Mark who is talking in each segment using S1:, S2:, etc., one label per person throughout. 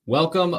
S1: Welcome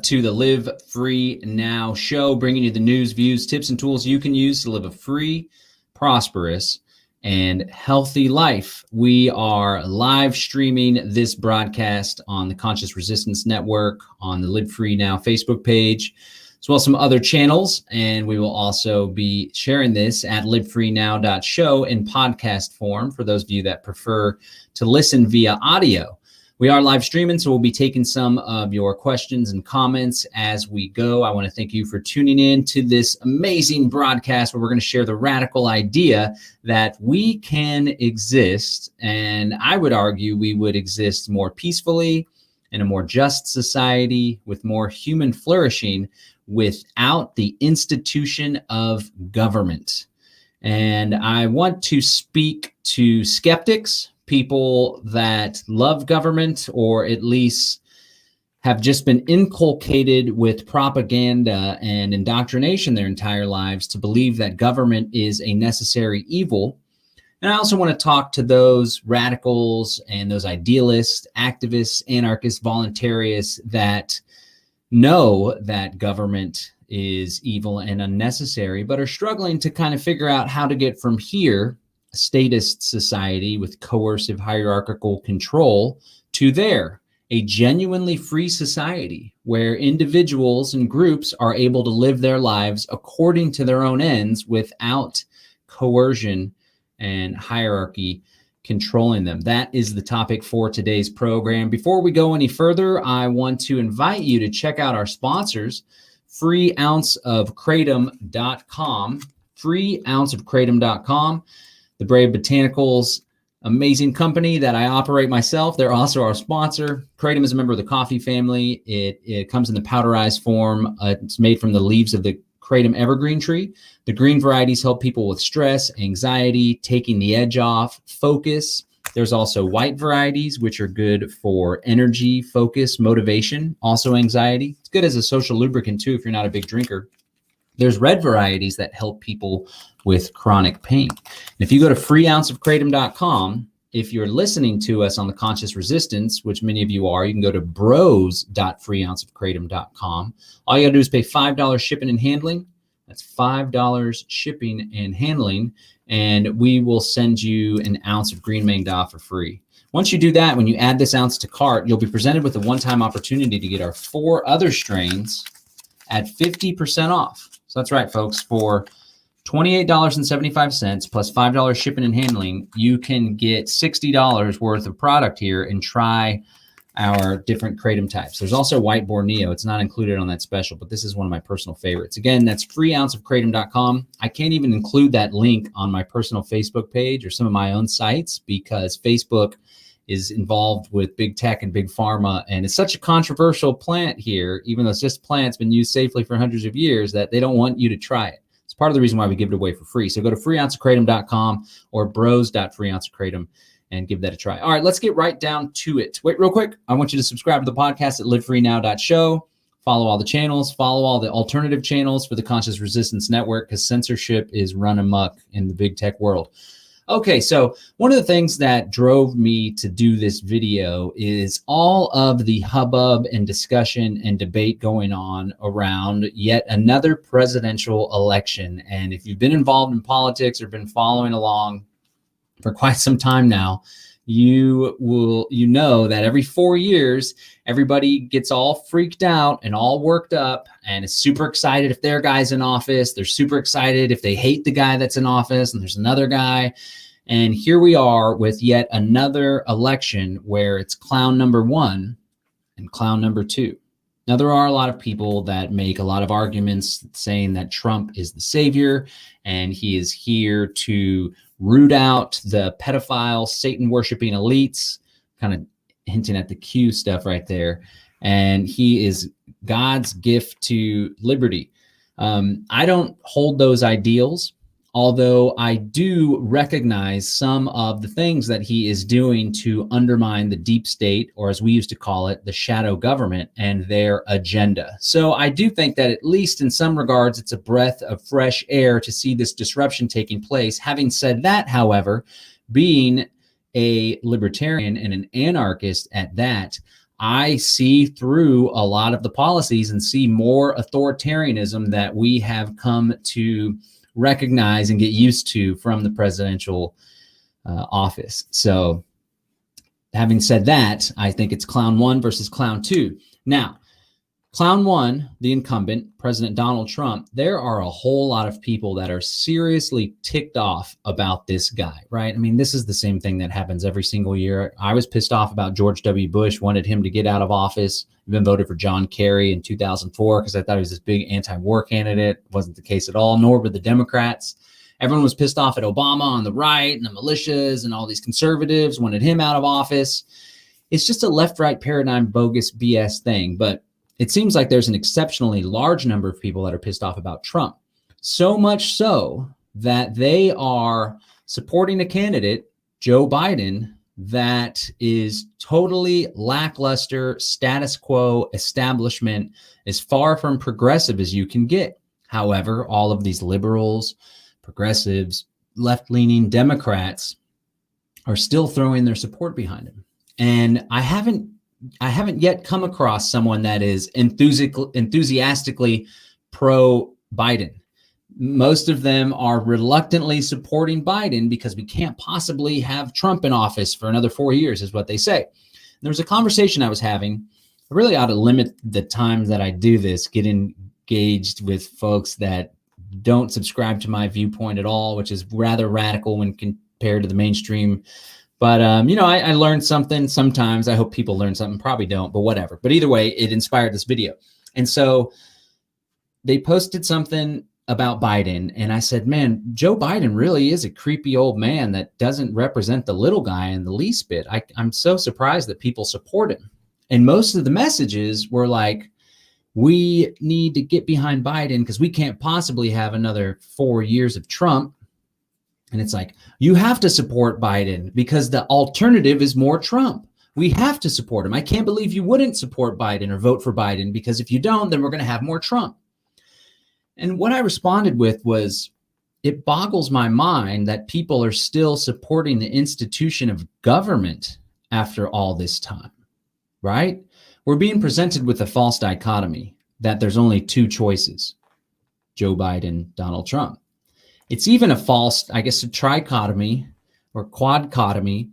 S1: to the Live Free Now show, bringing you the news, views, tips, and tools you can use to live a free, prosperous, and healthy life. We are live streaming this broadcast on the Conscious Resistance Network, on the Live Free Now Facebook page, as well as some other channels. And we will also be sharing this at livefreenow.show in podcast form for those of you that prefer to listen via audio. We are live streaming, so we'll be taking some of your questions and comments as we go. I want to thank you for tuning in to this amazing broadcast where we're going to share the radical idea that we can exist, and I would argue we would exist more peacefully in a more just society with more human flourishing without the institution of government. And I want to speak to skeptics, people that love government, or at least have just been inculcated with propaganda and indoctrination their entire lives to believe that government is a necessary evil. And I also want to talk to those radicals and those idealists, activists, anarchists, voluntarists that know that government is evil and unnecessary, but are struggling to kind of figure out how to get from here, statist society with coercive hierarchical control, to there, a genuinely free society where individuals and groups are able to live their lives according to their own ends without coercion and hierarchy controlling them. That is the topic for today's program. Before we go any further, I want to invite you to check out our sponsors, freeounceofkratom.com, freeounceofkratom.com. The Brave Botanicals, amazing company that I operate myself. They're also our sponsor. Kratom is a member of the coffee family. It comes in the powderized form. It's made from the leaves of the Kratom evergreen tree. The green varieties help people with stress, anxiety, taking the edge off, focus. There's also white varieties, which are good for energy, focus, motivation, also anxiety. It's good as a social lubricant too if you're not a big drinker. There's red varieties that help people with chronic pain. And if you go to freeounceofkratom.com, if you're listening to us on the Conscious Resistance, which many of you are, you can go to bros.freeounceofkratom.com. All you gotta do is pay $5 shipping and handling. That's $5 shipping and handling, and we will send you an ounce of green Mangda for free. Once you do that, when you add this ounce to cart, you'll be presented with a one-time opportunity to get our 4 other strains at 50% off. So that's right, folks. For $28.75 plus $5 shipping and handling, you can get $60 worth of product here and try our different kratom types. There's also white Borneo. It's not included on that special, but this is one of my personal favorites. Again, that's freeounceofkratom.com. I can't even include that link on my personal Facebook page or some of my own sites because Facebook is involved with big tech and big pharma. And it's such a controversial plant here, even though it's just a plant that's been used safely for hundreds of years, that they don't want you to try it. It's part of the reason why we give it away for free. So go to freeounceofkratom.com or bros.freeounceofkratom and give that a try. All right, let's get right down to it. Wait, real quick. I want you to subscribe to the podcast at livefreenow.show. Follow all the channels, follow all the alternative channels for the Conscious Resistance Network, because censorship is run amok in the big tech world. Okay, so one of the things that drove me to do this video is all of the hubbub and discussion and debate going on around yet another presidential election. And if you've been involved in politics or been following along for quite some time now, you know that every 4 years, everybody gets all freaked out and all worked up and is super excited if their guy's in office. They're super excited if they hate the guy that's in office and there's another guy. And here we are with yet another election where it's clown number 1 and clown number 2. Now, there are a lot of people that make a lot of arguments saying that Trump is the savior and he is here to root out the pedophile, Satan-worshiping elites, kind of hinting at the Q stuff right there. And he is God's gift to liberty. I don't hold those ideals, although I do recognize some of the things that he is doing to undermine the deep state, or as we used to call it, the shadow government and their agenda. So I do think that at least in some regards, it's a breath of fresh air to see this disruption taking place. Having said that, however, being a libertarian and an anarchist at that, I see through a lot of the policies and see more authoritarianism that we have come to recognize and get used to from the presidential office. So having said that, I think it's clown one versus clown two. Now, clown one, the incumbent, President Donald Trump, there are a whole lot of people that are seriously ticked off about this guy, right? I mean, this is the same thing that happens every single year. I was pissed off about George W. Bush, wanted him to get out of office. Even voted for John Kerry in 2004 because I thought he was this big anti-war candidate. Wasn't the case at all, nor were the Democrats. Everyone was pissed off at Obama on the right and the militias and all these conservatives wanted him out of office. It's just a left-right paradigm bogus BS thing. But it seems like there's an exceptionally large number of people that are pissed off about Trump. So much so that they are supporting a candidate, Joe Biden, that is totally lackluster, status quo, establishment, as far from progressive as you can get. However, all of these liberals, progressives, left-leaning Democrats are still throwing their support behind him. And I haven't yet come across someone that is enthusiastically pro-Biden. Most of them are reluctantly supporting Biden because we can't possibly have Trump in office for another 4 years, is what they say. There was a conversation I was having. I really ought to limit the time that I do this, get engaged with folks that don't subscribe to my viewpoint at all, which is rather radical when compared to the mainstream. But, I learned something sometimes. I hope people learn something, probably don't, but whatever. But either way, it inspired this video. And so they posted something about Biden. And I said, man, Joe Biden really is a creepy old man that doesn't represent the little guy in the least bit. I'm so surprised that people support him. And most of the messages were like, we need to get behind Biden because we can't possibly have another 4 years of Trump. And it's like, you have to support Biden because the alternative is more Trump. We have to support him. I can't believe you wouldn't support Biden or vote for Biden because if you don't, then we're going to have more Trump. And what I responded with was, it boggles my mind that people are still supporting the institution of government after all this time, right? We're being presented with a false dichotomy that there's only two choices, Joe Biden, Donald Trump. It's even a false, I guess, a trichotomy or quadcotomy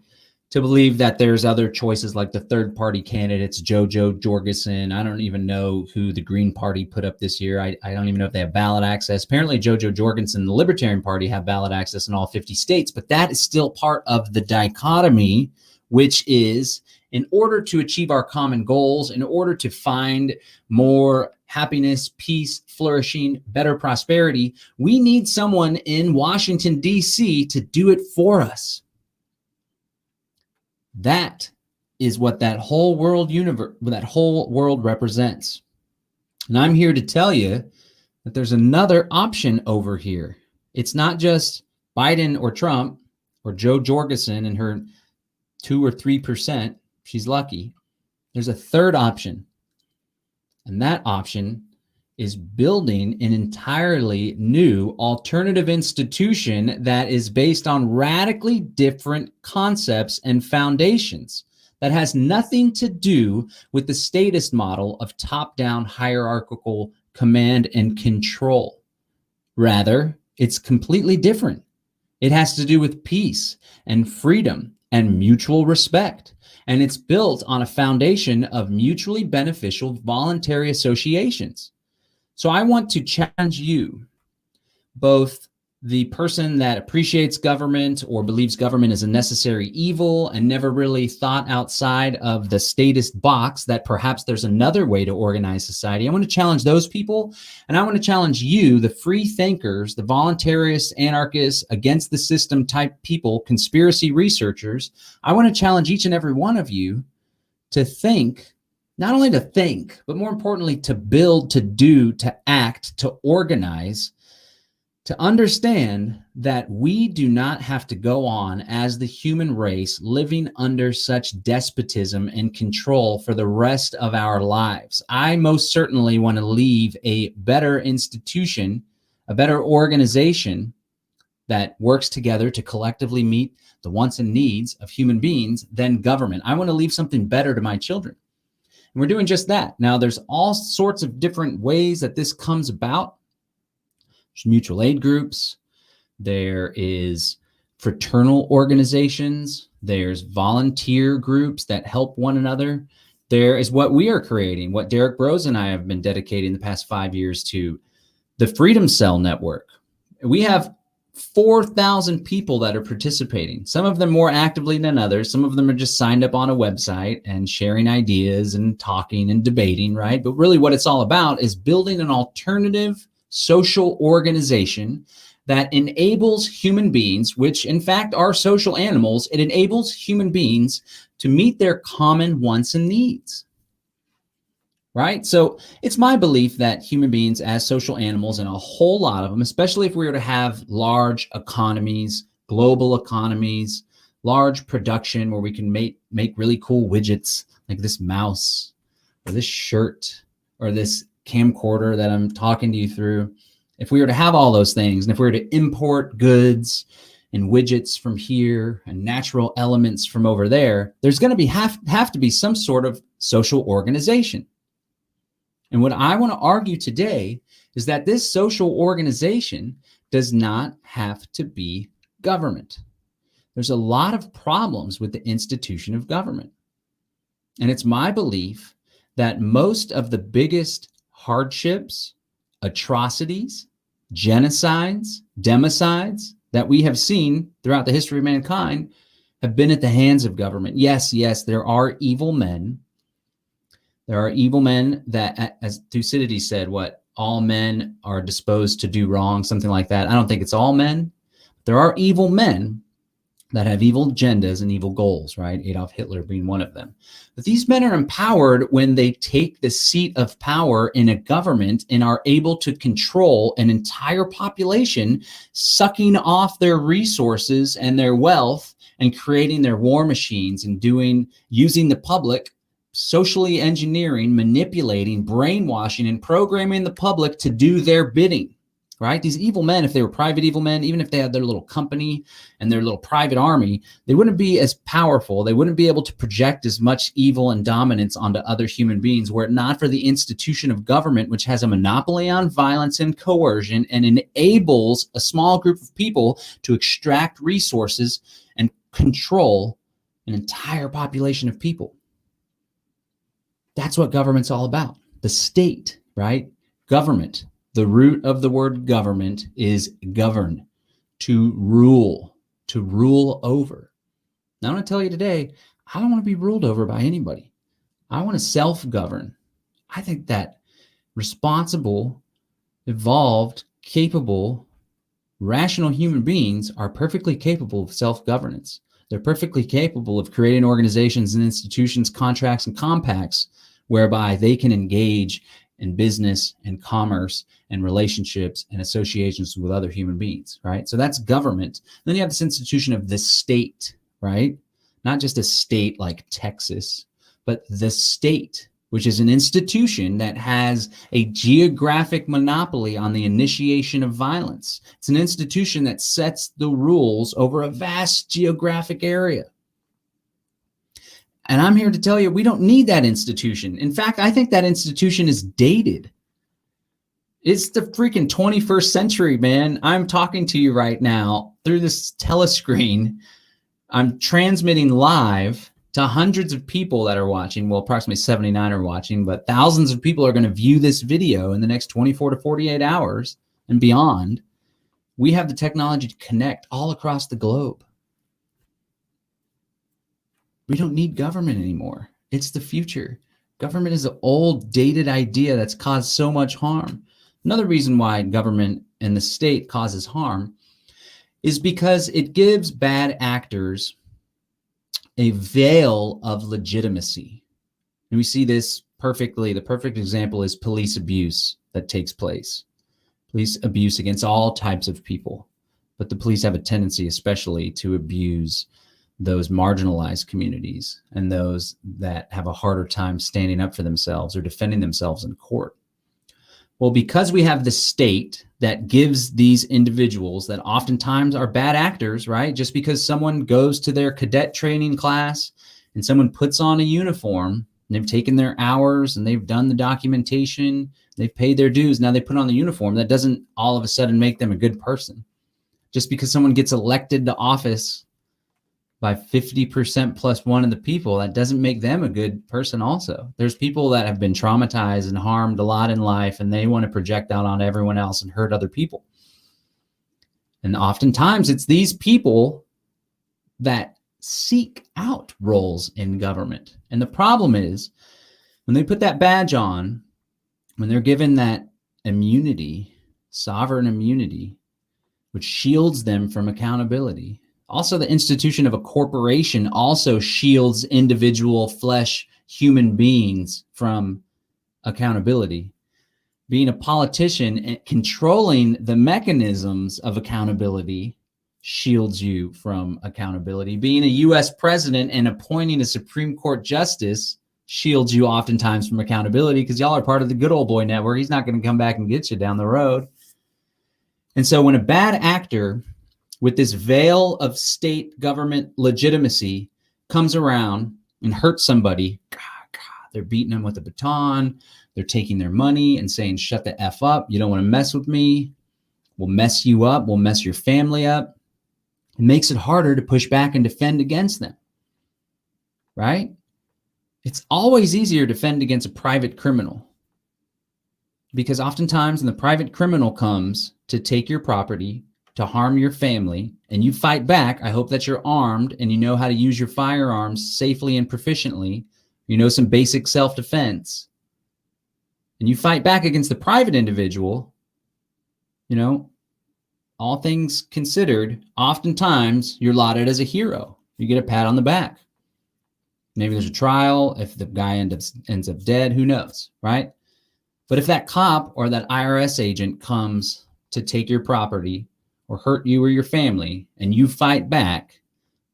S1: to believe that there's other choices like the third party candidates, JoJo Jorgensen. I don't even know who the Green Party put up this year. I don't even know if they have ballot access. Apparently JoJo Jorgensen, the Libertarian Party, have ballot access in all 50 states, but that is still part of the dichotomy, which is in order to achieve our common goals, in order to find more happiness, peace, flourishing, better prosperity, we need someone in Washington, D.C. to do it for us. That is what that whole world represents. And I'm here to tell you that there's another option over here. It's not just Biden or Trump or Joe Jorgensen and her 2 or 3%. She's lucky. There's a third option. And that option is building an entirely new alternative institution that is based on radically different concepts and foundations that has nothing to do with the statist model of top-down hierarchical command and control. Rather, it's completely different. It has to do with peace and freedom and mutual respect. And it's built on a foundation of mutually beneficial voluntary associations. So I want to challenge you, both the person that appreciates government or believes government is a necessary evil and never really thought outside of the statist box that perhaps there's another way to organize society. I want to challenge those people. And I want to challenge you, the free thinkers, the voluntarists, anarchists, against the system type people, conspiracy researchers. I want to challenge each and every one of you to think, not only to think, but more importantly, to build, to do, to act, to organize, to understand that we do not have to go on as the human race living under such despotism and control for the rest of our lives. I most certainly want to leave a better institution, a better organization that works together to collectively meet the wants and needs of human beings than government. I want to leave something better to my children. And we're doing just that. Now, there's all sorts of different ways that this comes about. There's mutual aid groups. There is fraternal organizations. There's volunteer groups that help one another. There is what we are creating, what Derek Brose and I have been dedicating the past 5 years to, the Freedom Cell Network. We have 4,000 people that are participating, some of them more actively than others. Some of them are just signed up on a website and sharing ideas and talking and debating, right? But really what it's all about is building an alternative social organization that enables human beings, which in fact are social animals, it enables human beings to meet their common wants and needs. Right? So it's my belief that human beings as social animals, and a whole lot of them, especially if we were to have large economies, global economies, large production where we can make really cool widgets like this mouse or this shirt or this camcorder that I'm talking to you through. If we were to have all those things, and if we were to import goods and widgets from here and natural elements from over there, there's going to have to be some sort of social organization. And what I want to argue today is that this social organization does not have to be government. There's a lot of problems with the institution of government. And it's my belief that most of the biggest hardships, atrocities, genocides, democides that we have seen throughout the history of mankind have been at the hands of government. Yes, there are evil men. There are evil men that, as Thucydides said, what all men are disposed to do wrong, something like that. I don't think it's all men. There are evil men that have evil agendas and evil goals, right? Adolf Hitler being one of them. But these men are empowered when they take the seat of power in a government and are able to control an entire population, sucking off their resources and their wealth and creating their war machines and using the public, socially engineering, manipulating, brainwashing, and programming the public to do their bidding, right? These evil men, if they were private evil men, even if they had their little company and their little private army, they wouldn't be as powerful. They wouldn't be able to project as much evil and dominance onto other human beings were it not for the institution of government, which has a monopoly on violence and coercion and enables a small group of people to extract resources and control an entire population of people. That's what government's all about. The state, right? Government. The root of the word government is govern, to rule over. Now, I'm going to tell you today, I don't want to be ruled over by anybody. I want to self-govern. I think that responsible, evolved, capable, rational human beings are perfectly capable of self-governance. They're perfectly capable of creating organizations and institutions, contracts, and compacts whereby they can engage in business and commerce and relationships and associations with other human beings, right? So that's government. Then you have this institution of the state, right? Not just a state like Texas, but the state, which is an institution that has a geographic monopoly on the initiation of violence. It's an institution that sets the rules over a vast geographic area. And I'm here to tell you, we don't need that institution. In fact, I think that institution is dated. It's the freaking 21st century, man. I'm talking to you right now through this telescreen. I'm transmitting live to hundreds of people that are watching. Well, approximately 79 are watching, but thousands of people are going to view this video in the next 24 to 48 hours and beyond. We have the technology to connect all across the globe. We don't need government anymore. It's the future. Government is an old, dated idea that's caused so much harm. Another reason why government and the state causes harm is because it gives bad actors a veil of legitimacy. And we see this perfectly. The perfect example is police abuse that takes place. Police abuse against all types of people. But the police have a tendency especially to abuse those marginalized communities and those that have a harder time standing up for themselves or defending themselves in court. Well, because we have the state that gives these individuals that oftentimes are bad actors, right? Just because someone goes to their cadet training class and someone puts on a uniform And they've taken their hours and they've done the documentation. They've paid their dues. Now they put on the uniform. That doesn't all of a sudden make them a good person. Just because someone gets elected to office by 50% plus one of the people, that doesn't make them a good person also. There's people that have been traumatized and harmed a lot in life, and they want to project out on everyone else and hurt other people. And oftentimes it's these people that seek out roles in government. And the problem is when they put that badge on, when they're given that immunity, sovereign immunity, which shields them from accountability. Also, the institution of a corporation also shields individual flesh human beings from accountability. Being a politician and controlling the mechanisms of accountability shields you from accountability. Being a U.S. president and appointing a Supreme Court justice shields you oftentimes from accountability because y'all are part of the good old boy network. He's not going to come back and get you down the road. And so when a bad actor with this veil of state government legitimacy comes around and hurts somebody, they're beating them with a baton, they're taking their money and saying, shut the F up, you don't want to mess with me, we'll mess you up, we'll mess your family up. It makes it harder to push back and defend against them, right? It's always easier to defend against a private criminal because oftentimes when the private criminal comes to take your property, to harm your family, and you fight back, I hope that you're armed and you know how to use your firearms safely and proficiently. You know some basic self-defense. And you fight back against the private individual, you know, all things considered, oftentimes you're lauded as a hero. You get a pat on the back. Maybe there's a trial. If the guy ends up dead, who knows, right? But if that cop or that IRS agent comes to take your property or hurt you or your family, and you fight back,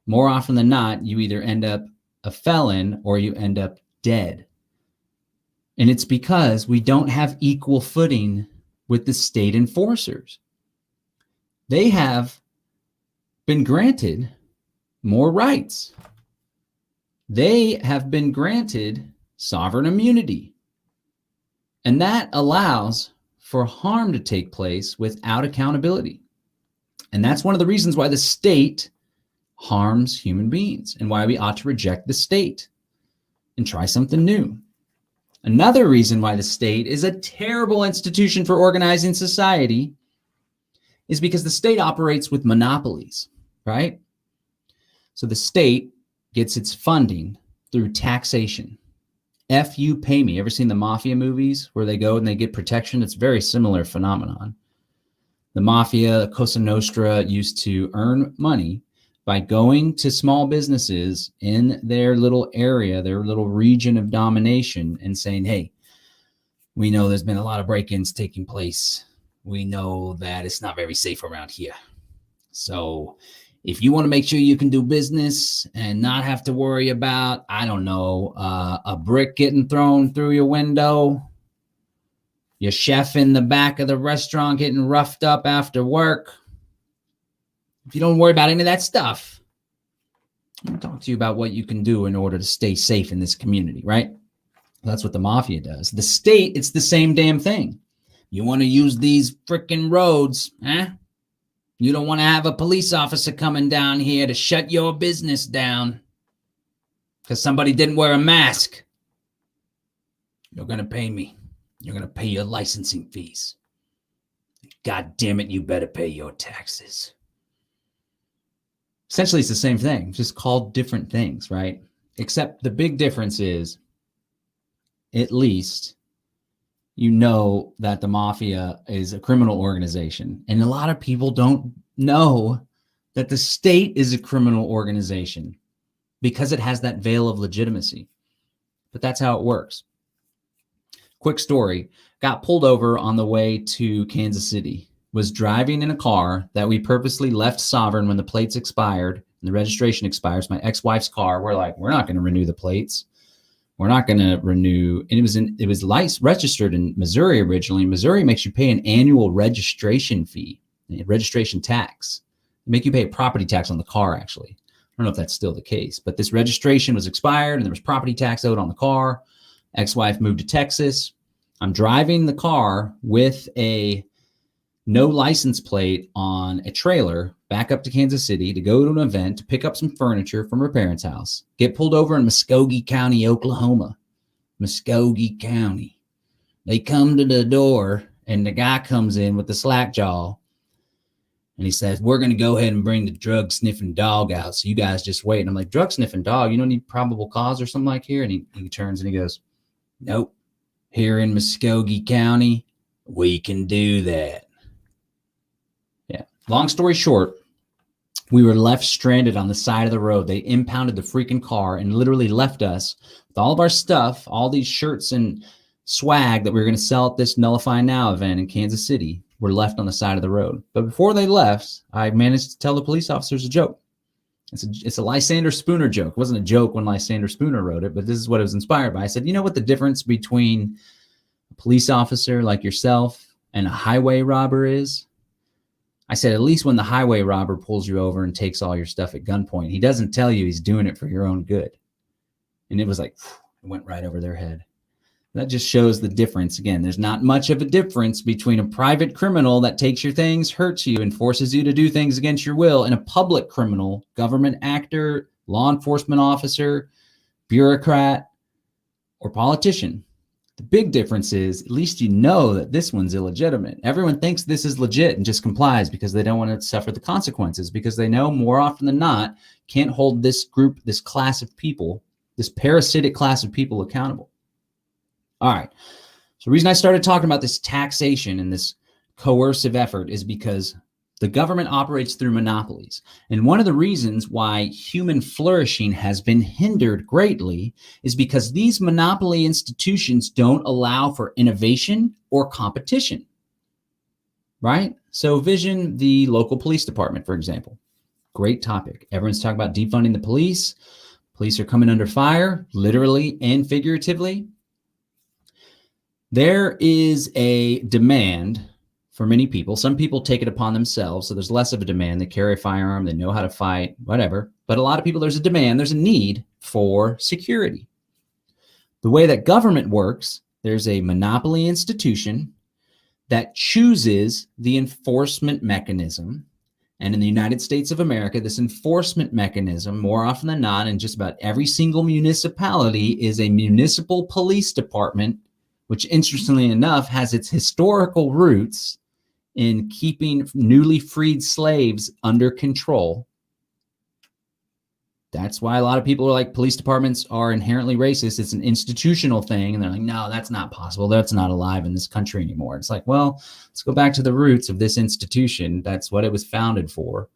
S1: more often than not, you either end up a felon or you end up dead. And it's because we don't have equal footing with the state enforcers. They have been granted more rights. They have been granted sovereign immunity. And that allows for harm to take place without accountability. And that's one of the reasons why the state harms human beings and why we ought to reject the state and try something new. Another reason why the state is a terrible institution for organizing society is because the state operates with monopolies, right? So the state gets its funding through taxation. F you, pay me. Ever seen the mafia movies where they go and they get protection? It's a very similar phenomenon. The mafia, Cosa Nostra, used to earn money by going to small businesses in their little area, their little region of domination, and saying, hey, we know there's been a lot of break-ins taking place. We know that it's not very safe around here. So if you want to make sure you can do business and not have to worry about, I don't know, a brick getting thrown through your window, your chef in the back of the restaurant getting roughed up after work, if you don't worry about any of that stuff, I'm going to talk to you about what you can do in order to stay safe in this community, right? That's what the mafia does. The state, it's the same damn thing. You want to use these freaking roads, huh? You don't want to have a police officer coming down here to shut your business down because somebody didn't wear a mask. You're going to pay me. You're going to pay your licensing fees. God damn it, you better pay your taxes. Essentially, it's the same thing, just called different things, right? Except the big difference is, at least, you know that the mafia is a criminal organization. And a lot of people don't know that the state is a criminal organization because it has that veil of legitimacy. But that's how it works. Quick story, got pulled over on the way to Kansas City, was driving in a car that we purposely left sovereign when the plates expired and the registration expires. My ex-wife's car, we're like, we're not going to renew the plates. We're not going to renew. And it was registered in Missouri originally. Missouri makes you pay an annual registration fee, registration tax. They make you pay a property tax on the car, actually. don't know if that's still the case, but this registration was expired and there was property tax owed on the car. Ex-wife moved to Texas. I'm driving the car with a no license plate on a trailer back up to Kansas City to go to an event to pick up some furniture from her parents' house. Get pulled over in Muskogee County, Oklahoma. Muskogee County. They come to the door and the guy comes in with the slack jaw and he says, we're going to go ahead and bring the drug sniffing dog out. So you guys just wait. And I'm like, drug sniffing dog? You don't need probable cause or something like here? And he turns and he goes, nope. Here in Muskogee County, we can do that. Yeah. Long story short, we were left stranded on the side of the road. They impounded the freaking car and literally left us with all of our stuff, all these shirts and swag that we were going to sell at this Nullify Now event in Kansas City were left on the side of the road. But before they left, I managed to tell the police officers a joke. It's a Lysander Spooner joke. It wasn't a joke when Lysander Spooner wrote it, but this is what it was inspired by. I said, you know what the difference between a police officer like yourself and a highway robber is? I said, at least when the highway robber pulls you over and takes all your stuff at gunpoint, he doesn't tell you he's doing it for your own good. And it was like, it went right over their head. That just shows the difference. Again, there's not much of a difference between a private criminal that takes your things, hurts you, and forces you to do things against your will, and a public criminal, government actor, law enforcement officer, bureaucrat, or politician. The big difference is at least you know that this one's illegitimate. Everyone thinks this is legit and just complies because they don't want to suffer the consequences, because they know more often than not can't hold this group, this class of people, this parasitic class of people accountable. All right. So the reason I started talking about this taxation and this coercive effort is because the government operates through monopolies. And one of the reasons why human flourishing has been hindered greatly is because these monopoly institutions don't allow for innovation or competition, right? So vision the local police department, for example. Great topic. Everyone's talking about defunding the police. Police are coming under fire, literally and figuratively. There is a demand for many people. Some people take it upon themselves, so there's less of a demand. They carry a firearm, they know how to fight, whatever. But a lot of people, there's a demand, there's a need for security. The way that government works, there's a monopoly institution that chooses the enforcement mechanism. And in the United States of America, this enforcement mechanism, more often than not, in just about every single municipality, is a municipal police department, which interestingly enough has its historical roots in keeping newly freed slaves under control. That's why a lot of people are like, police departments are inherently racist. It's an institutional thing. And they're like, no, that's not possible. That's not alive in this country anymore. It's like, well, let's go back to the roots of this institution. That's what it was founded for.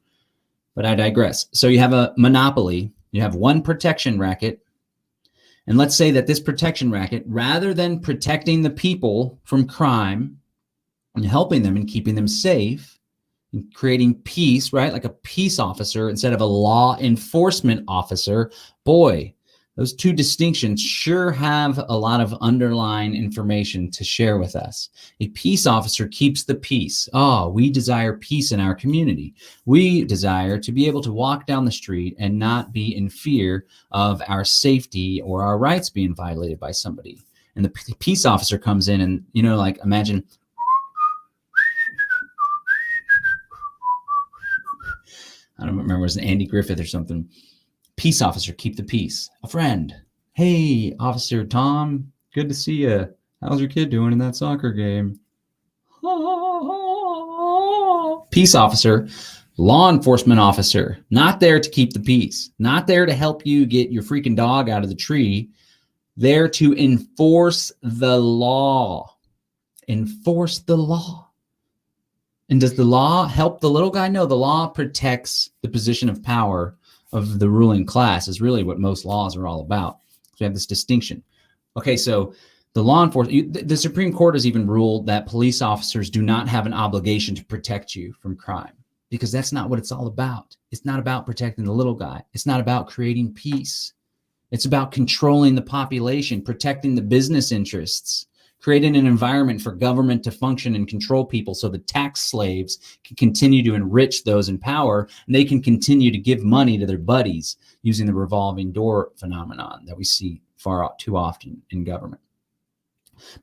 S1: But I digress. So you have a monopoly. You have one protection racket. And let's say that this protection racket, rather than protecting the people from crime and helping them and keeping them safe and creating peace, right? Like a peace officer instead of a law enforcement officer. Boy, those two distinctions sure have a lot of underlying information to share with us. A peace officer keeps the peace. Oh, we desire peace in our community. We desire to be able to walk down the street and not be in fear of our safety or our rights being violated by somebody. And the peace officer comes in and, you know, like imagine, I don't remember, it was Andy Griffith or something. Peace officer, keep the peace. A friend. Hey, Officer Tom, good to see you. How's your kid doing in that soccer game? Peace officer, law enforcement officer, not there to keep the peace, not there to help you get your freaking dog out of the tree, there to enforce the law. Enforce the law. And does the law help the little guy? No, the law protects the position of power of the ruling class, is really what most laws are all about. So we have this distinction. Okay, so the law enforcement, the Supreme Court has even ruled that police officers do not have an obligation to protect you from crime, because that's not what it's all about. It's not about protecting the little guy. It's not about creating peace. It's about controlling the population, protecting the business interests, creating an environment for government to function and control people so the tax slaves can continue to enrich those in power, and they can continue to give money to their buddies using the revolving door phenomenon that we see far too often in government.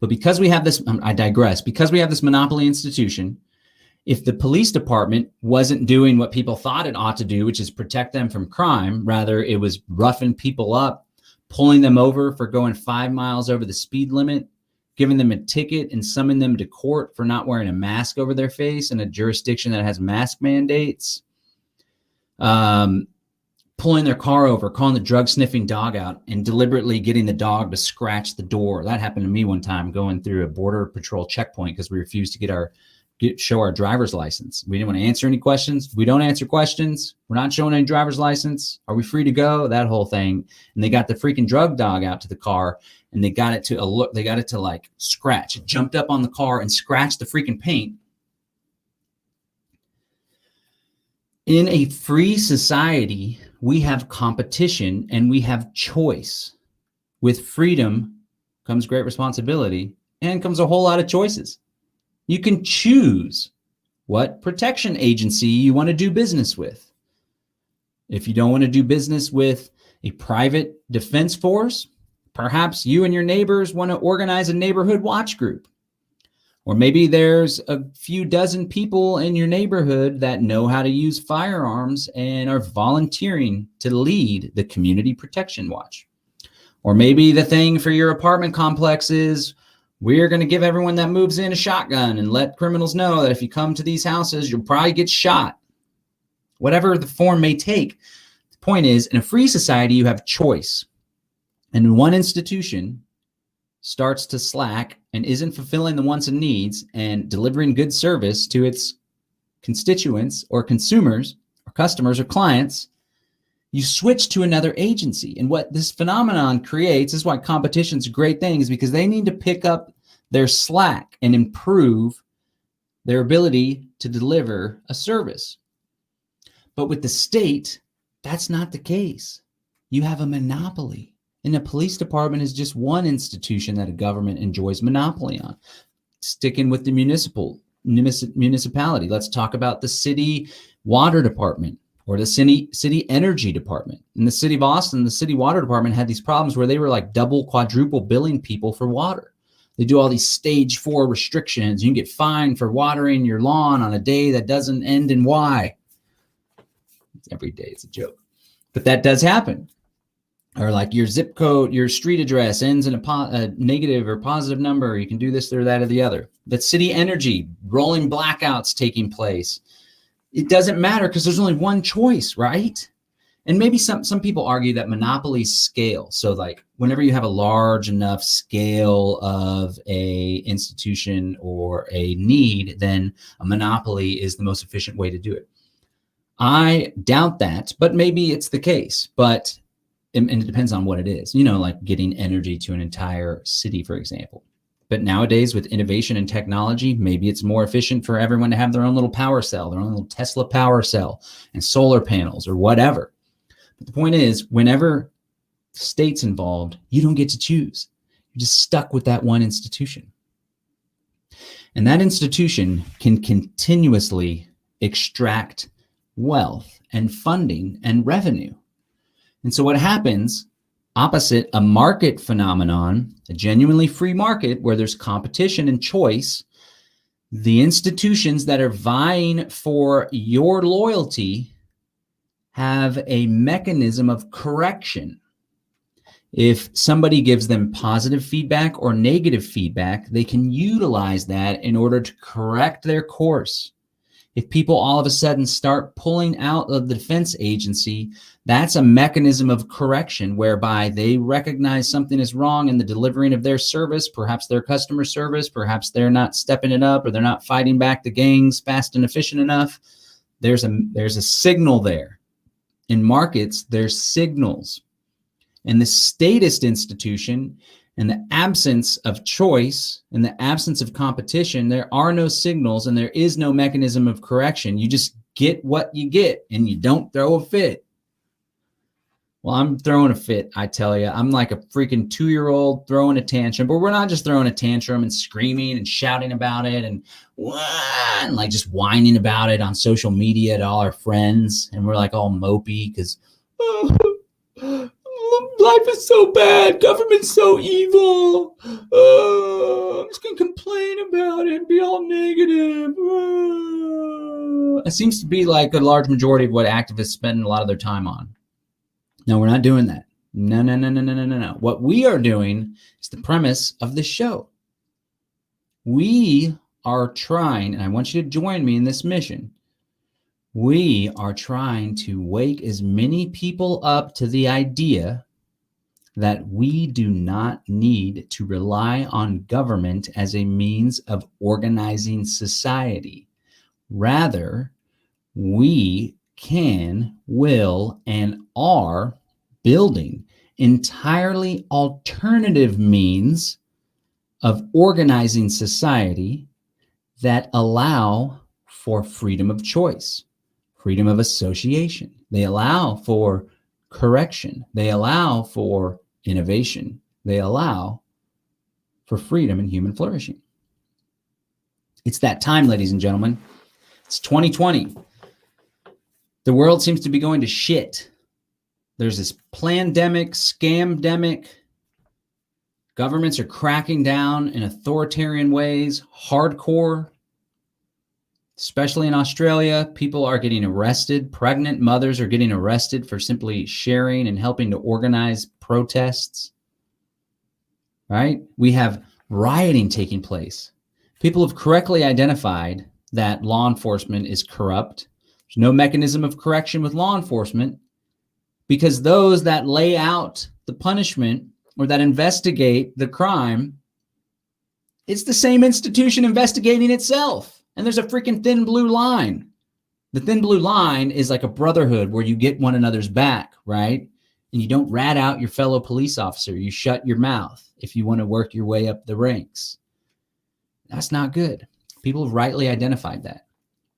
S1: But because we have this, I digress, because we have this monopoly institution, if the police department wasn't doing what people thought it ought to do, which is protect them from crime, rather it was roughing people up, pulling them over for going 5 miles over the speed limit, giving them a ticket and summoning them to court for not wearing a mask over their face in a jurisdiction that has mask mandates, pulling their car over, calling the drug sniffing dog out, and deliberately getting the dog to scratch the door. That happened to me one time going through a border patrol checkpoint because we refused to show our driver's license. We didn't want to answer any questions. We don't answer questions. We're not showing any driver's license. Are we free to go? That whole thing. And they got the freaking drug dog out to the car, and they got it to like scratch. It jumped up on the car and scratched the freaking paint. In a free society, we have competition and we have choice. With freedom comes great responsibility and comes a whole lot of choices. You can choose what protection agency you want to do business with. If you don't want to do business with a private defense force, perhaps you and your neighbors want to organize a neighborhood watch group. Or maybe there's a few dozen people in your neighborhood that know how to use firearms and are volunteering to lead the community protection watch. Or maybe the thing for your apartment complex is, we're going to give everyone that moves in a shotgun and let criminals know that if you come to these houses, you'll probably get shot. Whatever the form may take, the point is, in a free society, you have choice. And when one institution starts to slack and isn't fulfilling the wants and needs and delivering good service to its constituents or consumers or customers or clients, you switch to another agency. And what this phenomenon creates is why competition is a great thing, is because they need to pick up their slack and improve their ability to deliver a service. But with the state, that's not the case. You have a monopoly. And the police department is just one institution that a government enjoys monopoly on. Sticking with the municipality, let's talk about the city water department or the city energy department. In the city of Austin, the city water department had these problems where they were like double, quadruple billing people for water. They do all these stage 4 restrictions. You can get fined for watering your lawn on a day that doesn't end in Y. Every day it's a joke, but that does happen. Or like your zip code, your street address ends in a negative or positive number. You can do this or that or the other. But city energy, rolling blackouts taking place. It doesn't matter because there's only one choice, right? And maybe some people argue that monopolies scale. So like whenever you have a large enough scale of a institution or a need, then a monopoly is the most efficient way to do it. I doubt that, but maybe it's the case. But and it depends on what it is, like getting energy to an entire city, for example. But nowadays with innovation and technology, maybe it's more efficient for everyone to have their own little power cell, their own little Tesla power cell and solar panels or whatever. But the point is, whenever the state's involved, you don't get to choose. You're just stuck with that one institution. And that institution can continuously extract wealth and funding and revenue. And so what happens, opposite a market phenomenon, a genuinely free market where there's competition and choice, the institutions that are vying for your loyalty have a mechanism of correction. If somebody gives them positive feedback or negative feedback, they can utilize that in order to correct their course. If people all of a sudden start pulling out of the defense agency, that's a mechanism of correction whereby they recognize something is wrong in the delivering of their service, perhaps their customer service, perhaps they're not stepping it up or they're not fighting back the gangs fast and efficient enough. There's a signal there. In markets, there's signals. And the statist institution, in the absence of choice, in the absence of competition, there are no signals and there is no mechanism of correction. You just get what you get and you don't throw a fit. Well, I'm throwing a fit, I tell you. I'm like a freaking 2-year-old throwing a tantrum, but we're not just throwing a tantrum and screaming and shouting about it and like just whining about it on social media to all our friends. And we're like all mopey because life is so bad. Government's so evil. I'm just going to complain about it and be all negative. It seems to be like a large majority of what activists spend a lot of their time on. No, we're not doing that. No. What we are doing is the premise of this show. We are trying, and I want you to join me in this mission. We are trying to wake as many people up to the idea that we do not need to rely on government as a means of organizing society. Rather, we can, will, and are building entirely alternative means of organizing society that allow for freedom of choice, freedom of association. They allow for correction. They allow for innovation. They allow for freedom and human flourishing. It's that time, ladies and gentlemen. It's 2020. The world seems to be going to shit. There's this plandemic, scamdemic. Governments are cracking down in authoritarian ways, hardcore. Especially in Australia, people are getting arrested. Pregnant mothers are getting arrested for simply sharing and helping to organize protests. Right? We have rioting taking place. People have correctly identified that law enforcement is corrupt. There's no mechanism of correction with law enforcement because those that lay out the punishment or that investigate the crime, it's the same institution investigating itself. And there's a freaking thin blue line. The thin blue line is like a brotherhood where you get one another's back, right? And you don't rat out your fellow police officer. You shut your mouth if you want to work your way up the ranks. That's not good. People have rightly identified that.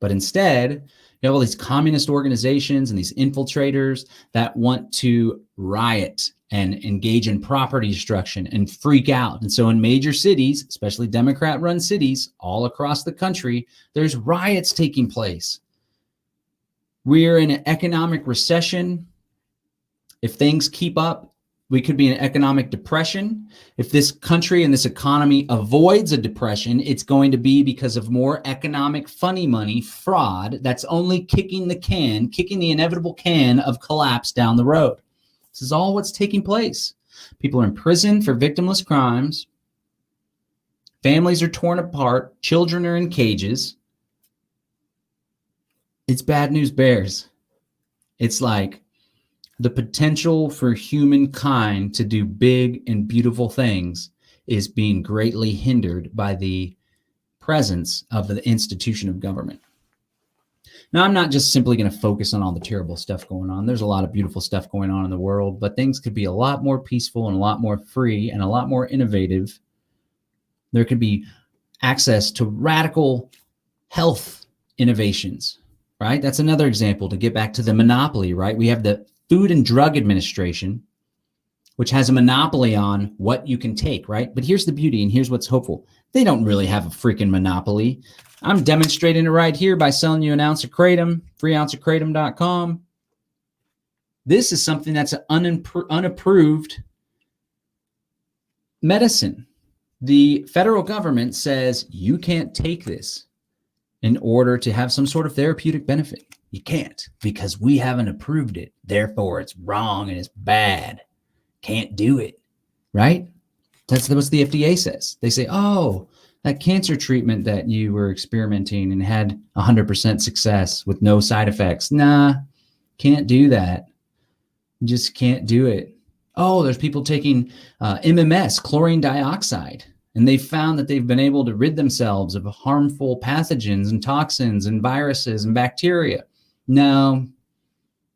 S1: But instead, you have all these communist organizations and these infiltrators that want to riot and engage in property destruction and freak out. And so in major cities, especially Democrat-run cities all across the country, there's riots taking place. We're in an economic recession. If things keep up, we could be in economic depression. If this country and this economy avoids a depression, it's going to be because of more economic funny money fraud that's only kicking the inevitable can of collapse down the road. This is all what's taking place. People are in prison for victimless crimes. Families are torn apart. Children are in cages. It's bad news bears. It's like the potential for humankind to do big and beautiful things is being greatly hindered by the presence of the institution of government. Now, I'm not just simply going to focus on all the terrible stuff going on. There's a lot of beautiful stuff going on in the world, but things could be a lot more peaceful and a lot more free and a lot more innovative. There could be access to radical health innovations, right? That's another example to get back to the monopoly, right? We have the Food and Drug Administration, which has a monopoly on what you can take, right? But here's the beauty and here's what's hopeful. They don't really have a freaking monopoly. I'm demonstrating it right here by selling you an ounce of Kratom, freeounceofkratom.com. This is something that's an unapproved medicine. The federal government says you can't take this in order to have some sort of therapeutic benefit. You can't because we haven't approved it. Therefore, it's wrong and it's bad. Can't do it, right? That's what the FDA says. They say, oh, that cancer treatment that you were experimenting and had 100% success with no side effects. Nah, can't do that. You just can't do it. Oh, there's people taking MMS, chlorine dioxide, and they found that they've been able to rid themselves of harmful pathogens and toxins and viruses and bacteria. No,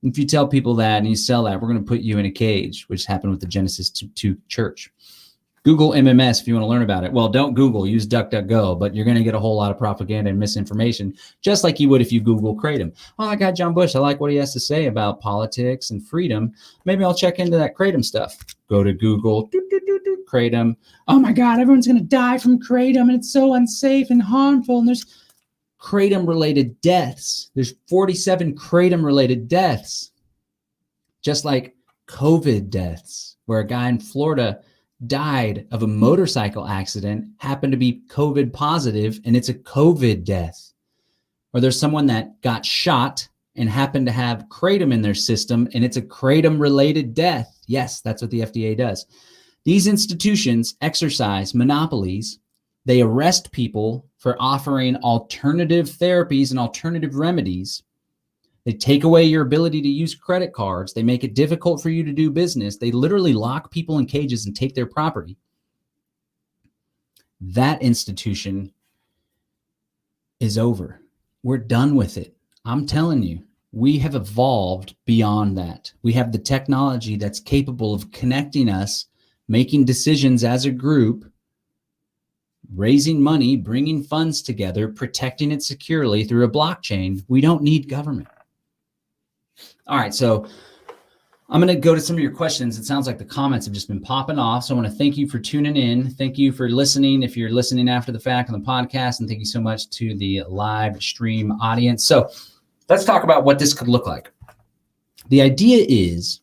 S1: if you tell people that and you sell that, we're going to put you in a cage, which happened with the Genesis 2 church. Google MMS if you want to learn about it. Well, don't Google, use DuckDuckGo, but you're going to get a whole lot of propaganda and misinformation, just like you would if you Google Kratom. Oh, I got John Bush. I like what he has to say about politics and freedom. Maybe I'll check into that Kratom stuff. Go to Google, Kratom. Oh my God, everyone's going to die from Kratom, and it's so unsafe and harmful. And there's Kratom-related deaths. There's 47 Kratom-related deaths, just like COVID deaths, where a guy in Florida died of a motorcycle accident, happened to be COVID positive, and it's a COVID death. Or there's someone that got shot and happened to have Kratom in their system, and it's a Kratom-related death. Yes, that's what the FDA does. These institutions exercise monopolies. They arrest people for offering alternative therapies and alternative remedies. They take away your ability to use credit cards. They make it difficult for you to do business. They literally lock people in cages and take their property. That institution is over. We're done with it. I'm telling you, we have evolved beyond that. We have the technology that's capable of connecting us, making decisions as a group, raising money, bringing funds together, protecting it securely through a blockchain. We don't need government. All right, so I'm going to go to some of your questions. It sounds like the comments have just been popping off. So I want to thank you for tuning in. Thank you for listening. If you're listening after the fact on the podcast, and thank you so much to the live stream audience. So let's talk about what this could look like. The idea is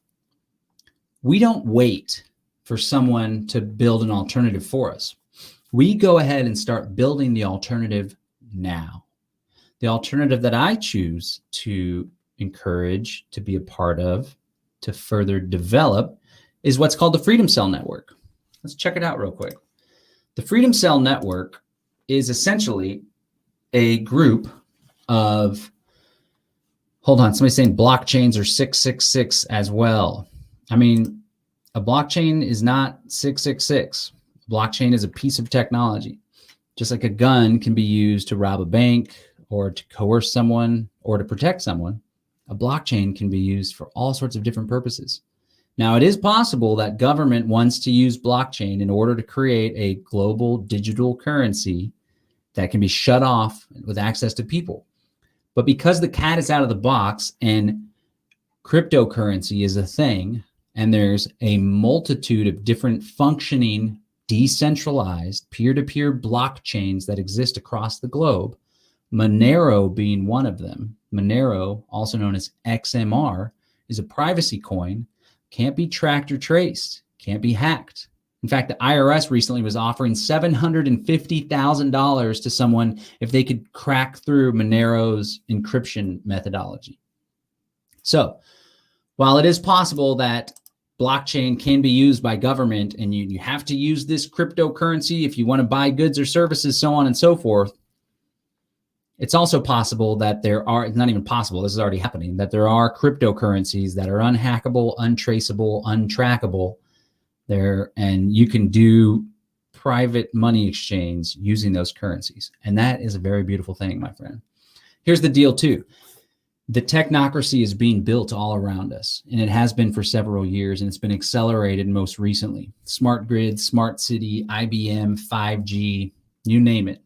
S1: we don't wait for someone to build an alternative for us. We go ahead and start building the alternative now. The alternative that I choose to encourage, to be a part of, to further develop is what's called the Freedom Cell Network. Let's check it out real quick. The Freedom Cell Network is essentially a group of, hold on, somebody's saying blockchains are 666 as well. I mean, a blockchain is not 666. Blockchain is a piece of technology. Just like a gun can be used to rob a bank or to coerce someone or to protect someone, a blockchain can be used for all sorts of different purposes. Now, it is possible that government wants to use blockchain in order to create a global digital currency that can be shut off with access to people. But because the cat is out of the box and cryptocurrency is a thing, and there's a multitude of different functioning, decentralized, peer-to-peer blockchains that exist across the globe, Monero being one of them. Monero, also known as XMR, is a privacy coin, can't be tracked or traced, can't be hacked. In fact, the IRS recently was offering $750,000 to someone if they could crack through Monero's encryption methodology. So, while it is possible that blockchain can be used by government and you have to use this cryptocurrency if you want to buy goods or services, so on and so forth, it's also possible that there are, it's not even possible, this is already happening, that there are cryptocurrencies that are unhackable, untraceable, untrackable there, and you can do private money exchange using those currencies. And that is a very beautiful thing, my friend. Here's the deal too. The technocracy is being built all around us, and it has been for several years, and it's been accelerated most recently. Smart grid, smart city, IBM, 5G, you name it.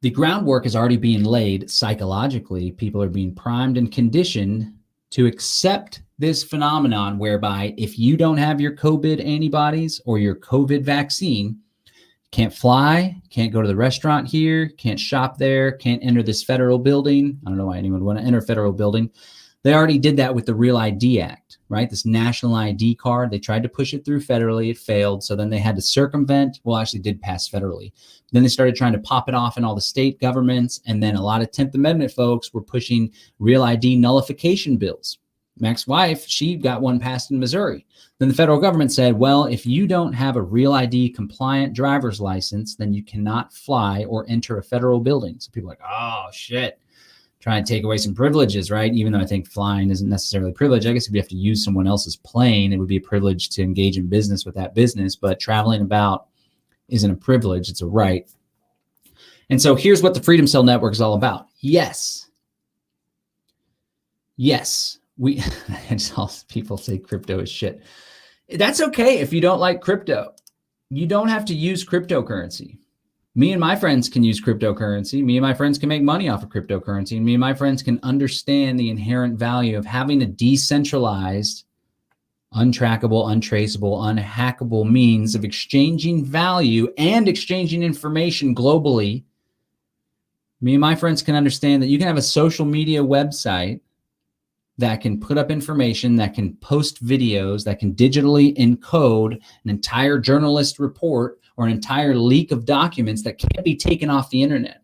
S1: The groundwork is already being laid psychologically. People are being primed and conditioned to accept this phenomenon whereby if you don't have your COVID antibodies or your COVID vaccine, can't fly, can't go to the restaurant here, can't shop there, can't enter this federal building. I don't know why anyone would want to enter a federal building. They already did that with the Real ID Act, right? This national ID card. They tried to push it through federally. It failed. So then they had to circumvent. Well, actually did pass federally. Then they started trying to pop it off in all the state governments. And then a lot of 10th Amendment folks were pushing Real ID nullification bills. Mac's wife, she got one passed in Missouri. Then the federal government said, well, if you don't have a Real ID compliant driver's license, then you cannot fly or enter a federal building. So people are like, oh, shit. Trying to take away some privileges, right? Even though I think flying isn't necessarily a privilege. I guess if you have to use someone else's plane, it would be a privilege to engage in business with that business. But traveling about isn't a privilege, it's a right. And so here's what the Freedom Cell Network is all about. Yes, I saw people say crypto is shit. That's okay if you don't like crypto. You don't have to use cryptocurrency. Me and my friends can use cryptocurrency. Me and my friends can make money off of cryptocurrency. And me and my friends can understand the inherent value of having a decentralized, untrackable, untraceable, unhackable means of exchanging value and exchanging information globally. Me and my friends can understand that you can have a social media website that can put up information, that can post videos, that can digitally encode an entire journalist report or an entire leak of documents that can't be taken off the internet.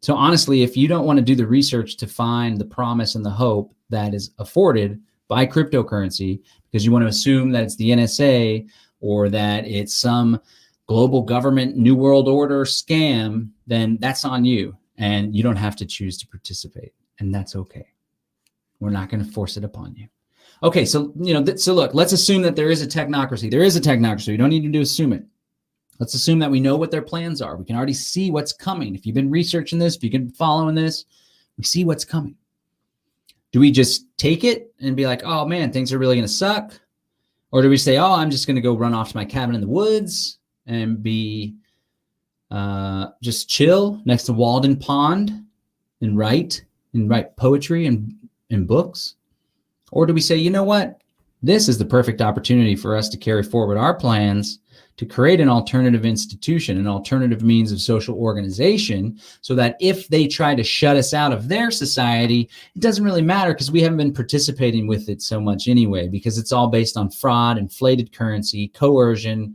S1: So honestly, if you don't want to do the research to find the promise and the hope that is afforded by cryptocurrency, because you want to assume that it's the NSA or that it's some global government New World Order scam, then that's on you. And you don't have to choose to participate. And that's okay. We're not going to force it upon you. Okay, so so look, let's assume that there is a technocracy. There is a technocracy. We don't need to assume it. Let's assume that we know what their plans are. We can already see what's coming. If you've been researching this, if you've been following this, we see what's coming. Do we just take it and be like, oh man, things are really going to suck? Or do we say, oh, I'm just going to go run off to my cabin in the woods and be just chill next to Walden Pond and write poetry and books? Or do we say, you know what? This is the perfect opportunity for us to carry forward our plans to create an alternative institution, an alternative means of social organization, so that if they try to shut us out of their society, it doesn't really matter because we haven't been participating with it so much anyway, because it's all based on fraud, inflated currency, coercion,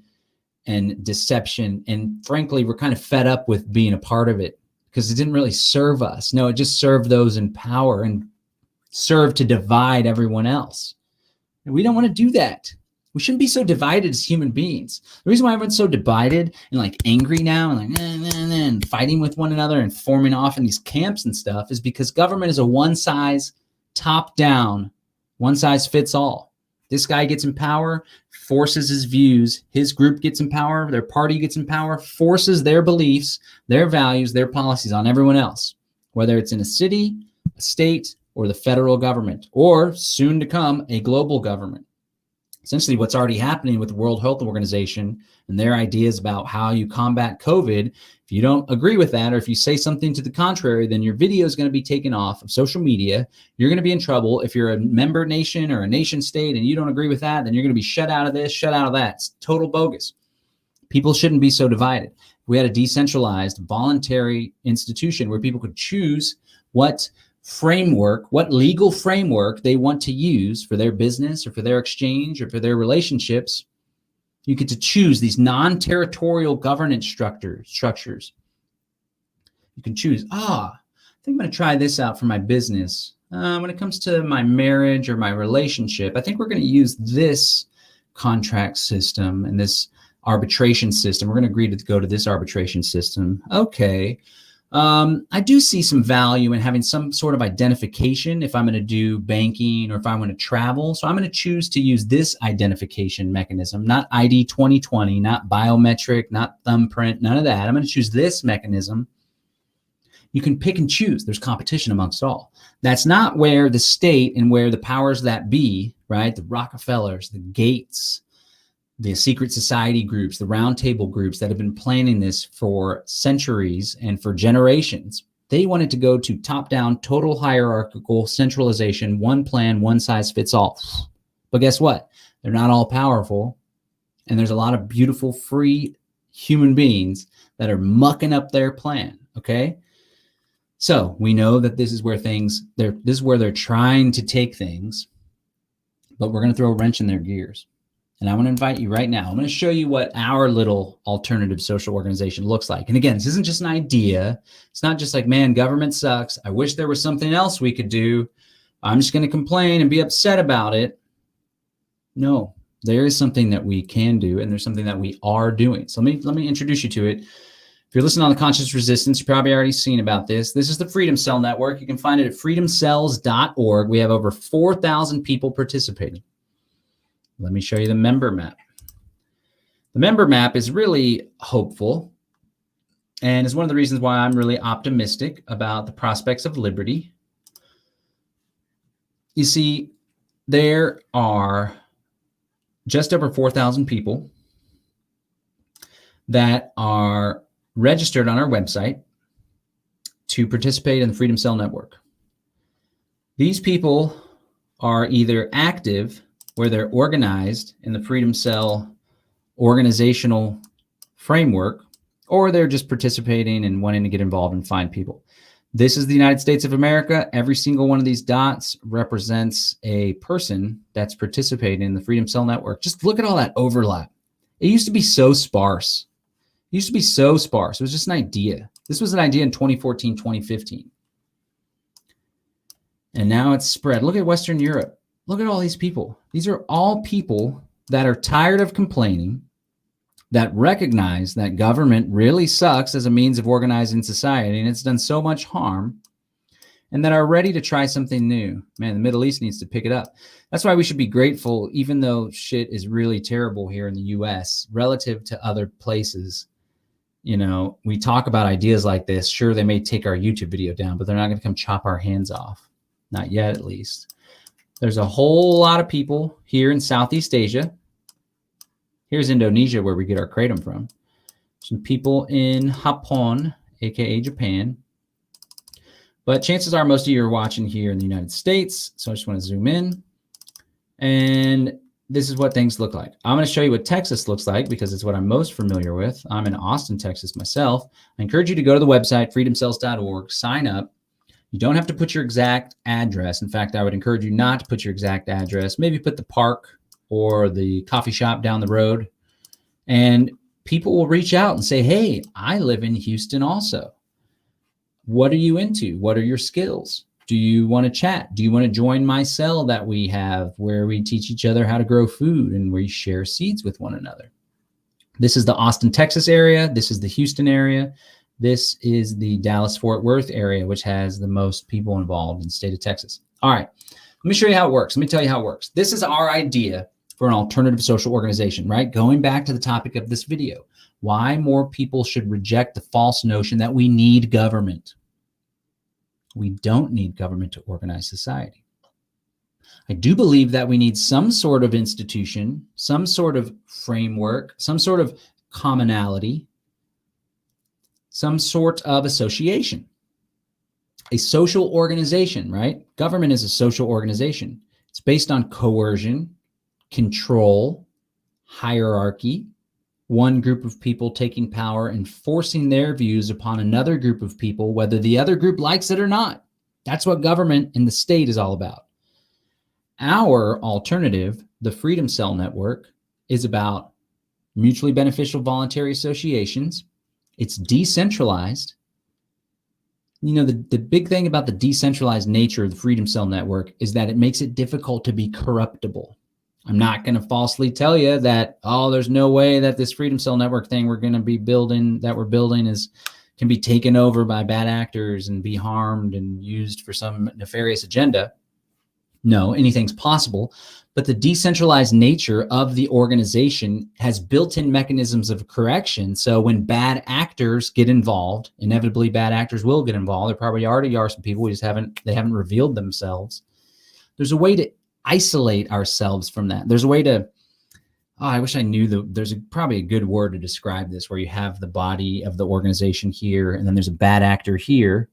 S1: and deception. And frankly, we're kind of fed up with being a part of it because it didn't really serve us. No, it just served those in power and served to divide everyone else. And we don't want to do that. We shouldn't be so divided as human beings. The reason why everyone's so divided and like angry now and like and fighting with one another and forming off in these camps and stuff is because government is a one size top down, one size fits all. This guy gets in power, forces his views, his group gets in power, their party gets in power, forces their beliefs, their values, their policies on everyone else, whether it's in a city, a state, or the federal government, or soon to come, a global government. Essentially, what's already happening with the World Health Organization and their ideas about how you combat COVID, if you don't agree with that, or if you say something to the contrary, then your video is going to be taken off of social media. You're going to be in trouble. If you're a member nation or a nation state and you don't agree with that, then you're going to be shut out of this, shut out of that. It's total bogus. People shouldn't be so divided. We had a decentralized, voluntary institution where people could choose what legal framework they want to use for their business or for their exchange or for their relationships. You get to choose these non-territorial governance structures. You can choose, I think I'm going to try this out for my business. When it comes to my marriage or my relationship, I think we're going to use this contract system and this arbitration system. We're going to agree to go to this arbitration system. Okay. I do see some value in having some sort of identification if I'm going to do banking or if I'm going to travel. So I'm going to choose to use this identification mechanism, not ID 2020, not biometric, not thumbprint, none of that. I'm going to choose this mechanism. You can pick and choose. There's competition amongst all. That's not where the state and where the powers that be, right? The Rockefellers, the Gates, the secret society groups, the roundtable groups that have been planning this for centuries and for generations. They wanted to go to top-down, total hierarchical centralization, one plan, one size fits all. But guess what? They're not all powerful. And there's a lot of beautiful, free human beings that are mucking up their plan, okay? So we know that this is where they're trying to take things, but we're going to throw a wrench in their gears. And I want to invite you right now. I'm going to show you what our little alternative social organization looks like. And again, this isn't just an idea. It's not just like, man, government sucks. I wish there was something else we could do. I'm just going to complain and be upset about it. No, there is something that we can do, and there's something that we are doing. So let me introduce you to it. If you're listening on the Conscious Resistance, you've probably already seen about this. This is the Freedom Cell Network. You can find it at freedomcells.org. We have over 4,000 people participating. Let me show you the member map. The member map is really hopeful and is one of the reasons why I'm really optimistic about the prospects of liberty. You see, there are just over 4,000 people that are registered on our website to participate in the Freedom Cell Network. These people are either active, where they're organized in the Freedom Cell organizational framework, or they're just participating and wanting to get involved and find people. This is the United States of America. Every single one of these dots represents a person that's participating in the Freedom Cell Network. Just look at all that overlap. It used to be so sparse. It used to be so sparse. It was just an idea. This was an idea in 2014, 2015. And now it's spread. Look at Western Europe. Look at all these people. These are all people that are tired of complaining, that recognize that government really sucks as a means of organizing society, and it's done so much harm, and that are ready to try something new. Man, the Middle East needs to pick it up. That's why we should be grateful, even though shit is really terrible here in the US relative to other places. You know, we talk about ideas like this. Sure, they may take our YouTube video down, but they're not going to come chop our hands off. Not yet, at least. There's a whole lot of people here in Southeast Asia. Here's Indonesia, where we get our kratom from. Some people in Japón, aka Japan. But chances are most of you are watching here in the United States. So I just want to zoom in. And this is what things look like. I'm going to show you what Texas looks like because it's what I'm most familiar with. I'm in Austin, Texas myself. I encourage you to go to the website, freedomcells.org, sign up. You don't have to put your exact address. In fact, I would encourage you not to put your exact address. Maybe put the park or the coffee shop down the road, and people will reach out and say, hey, I live in Houston also. What are you into? What are your skills? Do you want to chat? Do you want to join my cell that we have where we teach each other how to grow food and we share seeds with one another? This is the Austin, Texas area. This is the Houston area. This is the Dallas-Fort Worth area, which has the most people involved in the state of Texas. All right, let me show you how it works. Let me tell you how it works. This is our idea for an alternative social organization, right? Going back to the topic of this video, why more people should reject the false notion that we need government. We don't need government to organize society. I do believe that we need some sort of institution, some sort of framework, some sort of commonality, some sort of association, a social organization, right? Government is a social organization. It's based on coercion, control, hierarchy, one group of people taking power and forcing their views upon another group of people, whether the other group likes it or not. That's what government in the state is all about. Our alternative, the Freedom Cell Network, is about mutually beneficial voluntary associations. It's decentralized. You know, the big thing about the decentralized nature of the Freedom Cell Network is that it makes it difficult to be corruptible. I'm not going to falsely tell you that, oh, there's no way that this Freedom Cell Network thing we're going to be building, that we're building can be taken over by bad actors and be harmed and used for some nefarious agenda. No, anything's possible. But the decentralized nature of the organization has built-in mechanisms of correction. So when bad actors get involved, inevitably bad actors will get involved. There probably already are some people, they haven't revealed themselves. There's a way to isolate ourselves from that. There's a way to, I wish I knew there's probably a good word to describe this, where you have the body of the organization here, and then there's a bad actor here.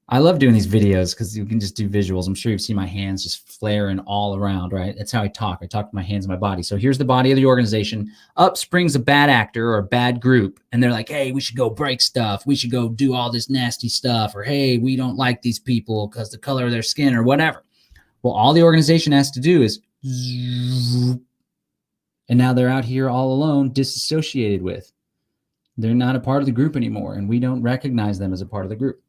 S1: I love doing these videos because you can just do visuals. I'm sure you've seen my hands just flaring all around, right? That's how I talk. I talk with my hands and my body. So here's the body of the organization. Up springs a bad actor or a bad group. And they're like, hey, we should go break stuff. We should go do all this nasty stuff. Or, hey, we don't like these people because the color of their skin or whatever. Well, all the organization has to do is, and now they're out here all alone, disassociated with. They're not a part of the group anymore, and we don't recognize them as a part of the group.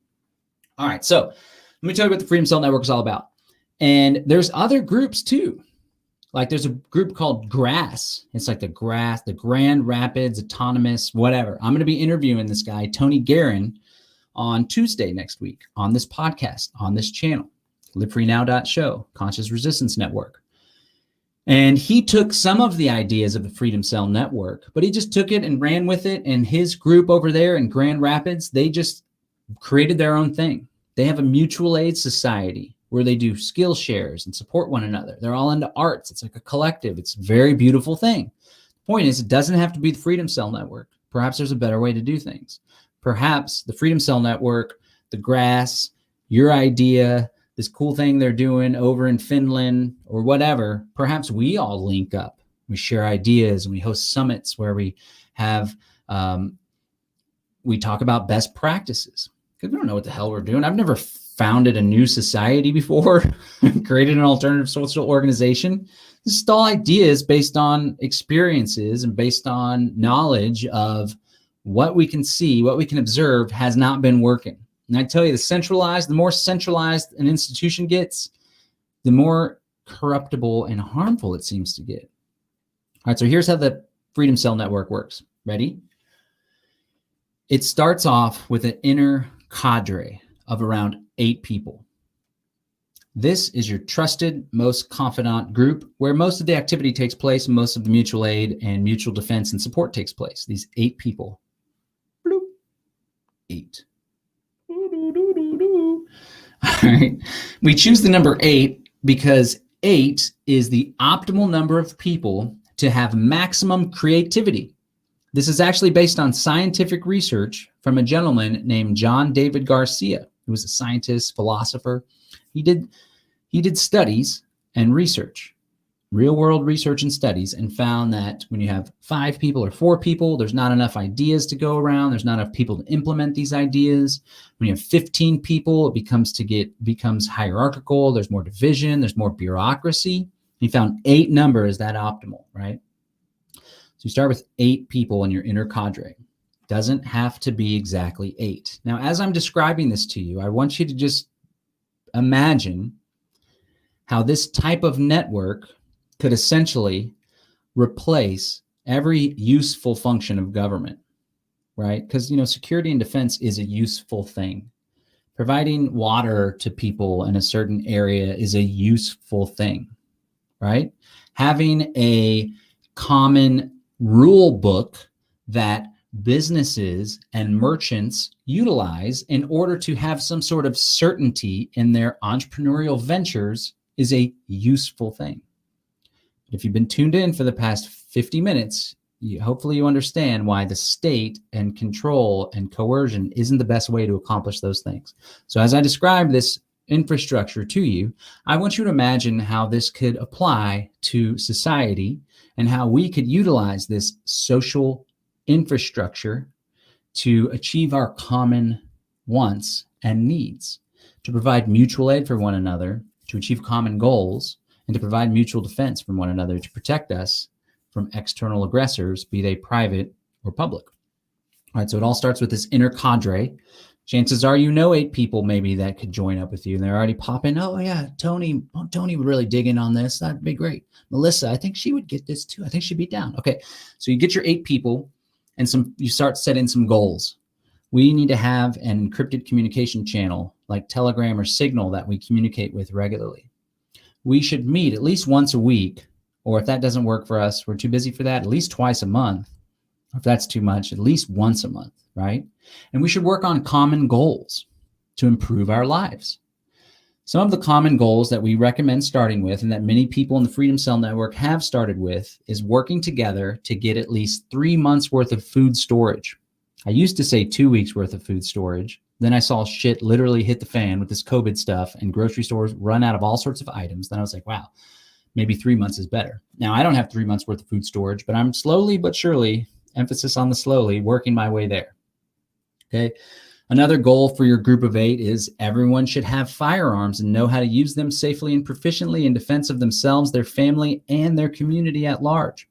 S1: All right, so let me tell you what the Freedom Cell Network is all about. And there's other groups too. Like there's a group called GRASS. It's like the Grand Rapids Autonomous, whatever. I'm going to be interviewing this guy, Tony Guerin, on Tuesday next week on this podcast, on this channel, livefreenow.show, Conscious Resistance Network. And he took some of the ideas of the Freedom Cell Network, but he just took it and ran with it. And his group over there in Grand Rapids, they just created their own thing. They have a mutual aid society where they do skill shares and support one another. They're all into arts. It's like a collective. It's a very beautiful thing. The point is, it doesn't have to be the Freedom Cell Network. Perhaps there's a better way to do things. Perhaps the Freedom Cell Network, the grass, your idea, this cool thing they're doing over in Finland or whatever, perhaps we all link up. We share ideas and we host summits where we have, we talk about best practices, because we don't know what the hell we're doing. I've never founded a new society before, created an alternative social organization. This is all ideas based on experiences and based on knowledge of what we can see, what we can observe has not been working. And I tell you, the more centralized an institution gets, the more corruptible and harmful it seems to get. All right, so here's how the Freedom Cell Network works. Ready? It starts off with an inner cadre of around 8 people. This is your trusted, most confidant group where most of the activity takes place and most of the mutual aid and mutual defense and support takes place. These 8 people. Bloop. 8. All right. We choose the number 8 because 8 is the optimal number of people to have maximum creativity. This is actually based on scientific research from a gentleman named John David Garcia, who was a scientist, philosopher. He did studies and research, real world research and studies, and found that when you have 5 people or 4 people, there's not enough ideas to go around. There's not enough people to implement these ideas. When you have 15 people, it becomes hierarchical. There's more division. There's more bureaucracy. He found 8 number is that optimal, right? So you start with 8 people in your inner cadre. Doesn't have to be exactly 8. Now, as I'm describing this to you, I want you to just imagine how this type of network could essentially replace every useful function of government, right? Because, security and defense is a useful thing. Providing water to people in a certain area is a useful thing, right? Having a common rule book that businesses and merchants utilize in order to have some sort of certainty in their entrepreneurial ventures is a useful thing. If you've been tuned in for the past 50 minutes, hopefully you understand why the state and control and coercion isn't the best way to accomplish those things. So as I describe this infrastructure to you, I want you to imagine how this could apply to society and how we could utilize this social infrastructure to achieve our common wants and needs, to provide mutual aid for one another, to achieve common goals, and to provide mutual defense from one another to protect us from external aggressors, be they private or public. All right, so it all starts with this inner cadre. Chances are 8 people maybe that could join up with you, and they're already popping, oh yeah, Tony would really dig in on this. That'd be great. Melissa, I think she would get this too. I think she'd be down. Okay, so you get your 8 people, and you start setting some goals. We need to have an encrypted communication channel like Telegram or Signal that we communicate with regularly. We should meet at least once a week, or if that doesn't work for us, we're too busy for that, at least twice a month. If that's too much, at least once a month, right? And we should work on common goals to improve our lives. Some of the common goals that we recommend starting with, and that many people in the Freedom Cell Network have started with, is working together to get at least 3 months worth of food storage. I used to say 2 weeks worth of food storage. Then I saw shit literally hit the fan with this COVID stuff and grocery stores run out of all sorts of items. Then I was like, wow, maybe 3 months is better. Now, I don't have 3 months worth of food storage, but I'm slowly but surely, emphasis on the slowly, working my way there. Okay. Another goal for your group of 8 is everyone should have firearms and know how to use them safely and proficiently in defense of themselves, their family, and their community at large.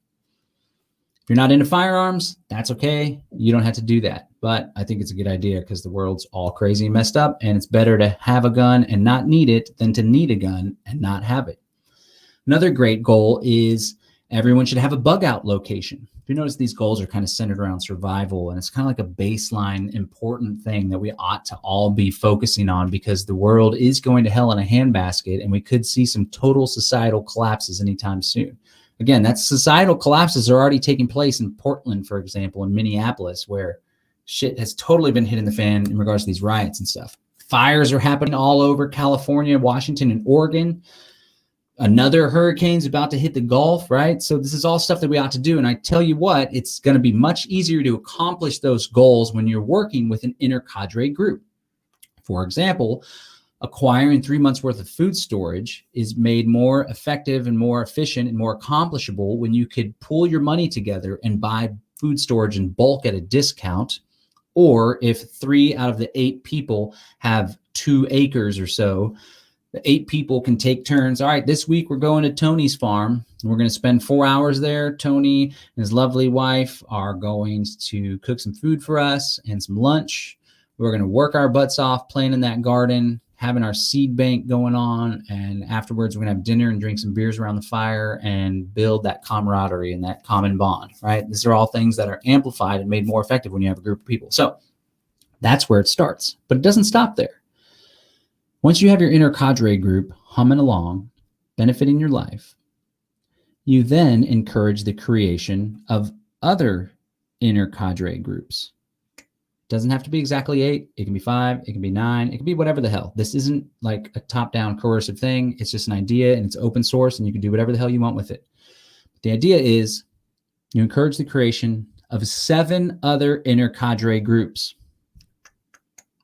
S1: If you're not into firearms, that's okay. You don't have to do that. But I think it's a good idea because the world's all crazy and messed up, and it's better to have a gun and not need it than to need a gun and not have it. Another great goal is everyone should have a bug out location. If you notice, these goals are kind of centered around survival, and it's kind of like a baseline important thing that we ought to all be focusing on, because the world is going to hell in a handbasket, and we could see some total societal collapses anytime soon. Again, that societal collapses are already taking place in Portland, for example, in Minneapolis, where shit has totally been hitting the fan in regards to these riots and stuff. Fires are happening all over California, Washington, and Oregon. Another hurricane's about to hit the Gulf, right? So this is all stuff that we ought to do. And I tell you what, it's going to be much easier to accomplish those goals when you're working with an intercadre group. For example, acquiring 3 months worth of food storage is made more effective and more efficient and more accomplishable when you could pool your money together and buy food storage in bulk at a discount. Or if 3 out of the 8 people have 2 acres or so, the 8 people can take turns. All right, this week we're going to Tony's farm. We're going to spend 4 hours there. Tony and his lovely wife are going to cook some food for us and some lunch. We're going to work our butts off playing in that garden, having our seed bank going on. And afterwards, we're going to have dinner and drink some beers around the fire and build that camaraderie and that common bond, right? These are all things that are amplified and made more effective when you have a group of people. So that's where it starts, but it doesn't stop there. Once you have your intercadre group humming along, benefiting your life, you then encourage the creation of other intercadre groups. It doesn't have to be exactly 8. It can be 5. It can be 9. It can be whatever the hell. This isn't like a top-down coercive thing. It's just an idea, and it's open source, and you can do whatever the hell you want with it. But the idea is you encourage the creation of 7 other intercadre groups.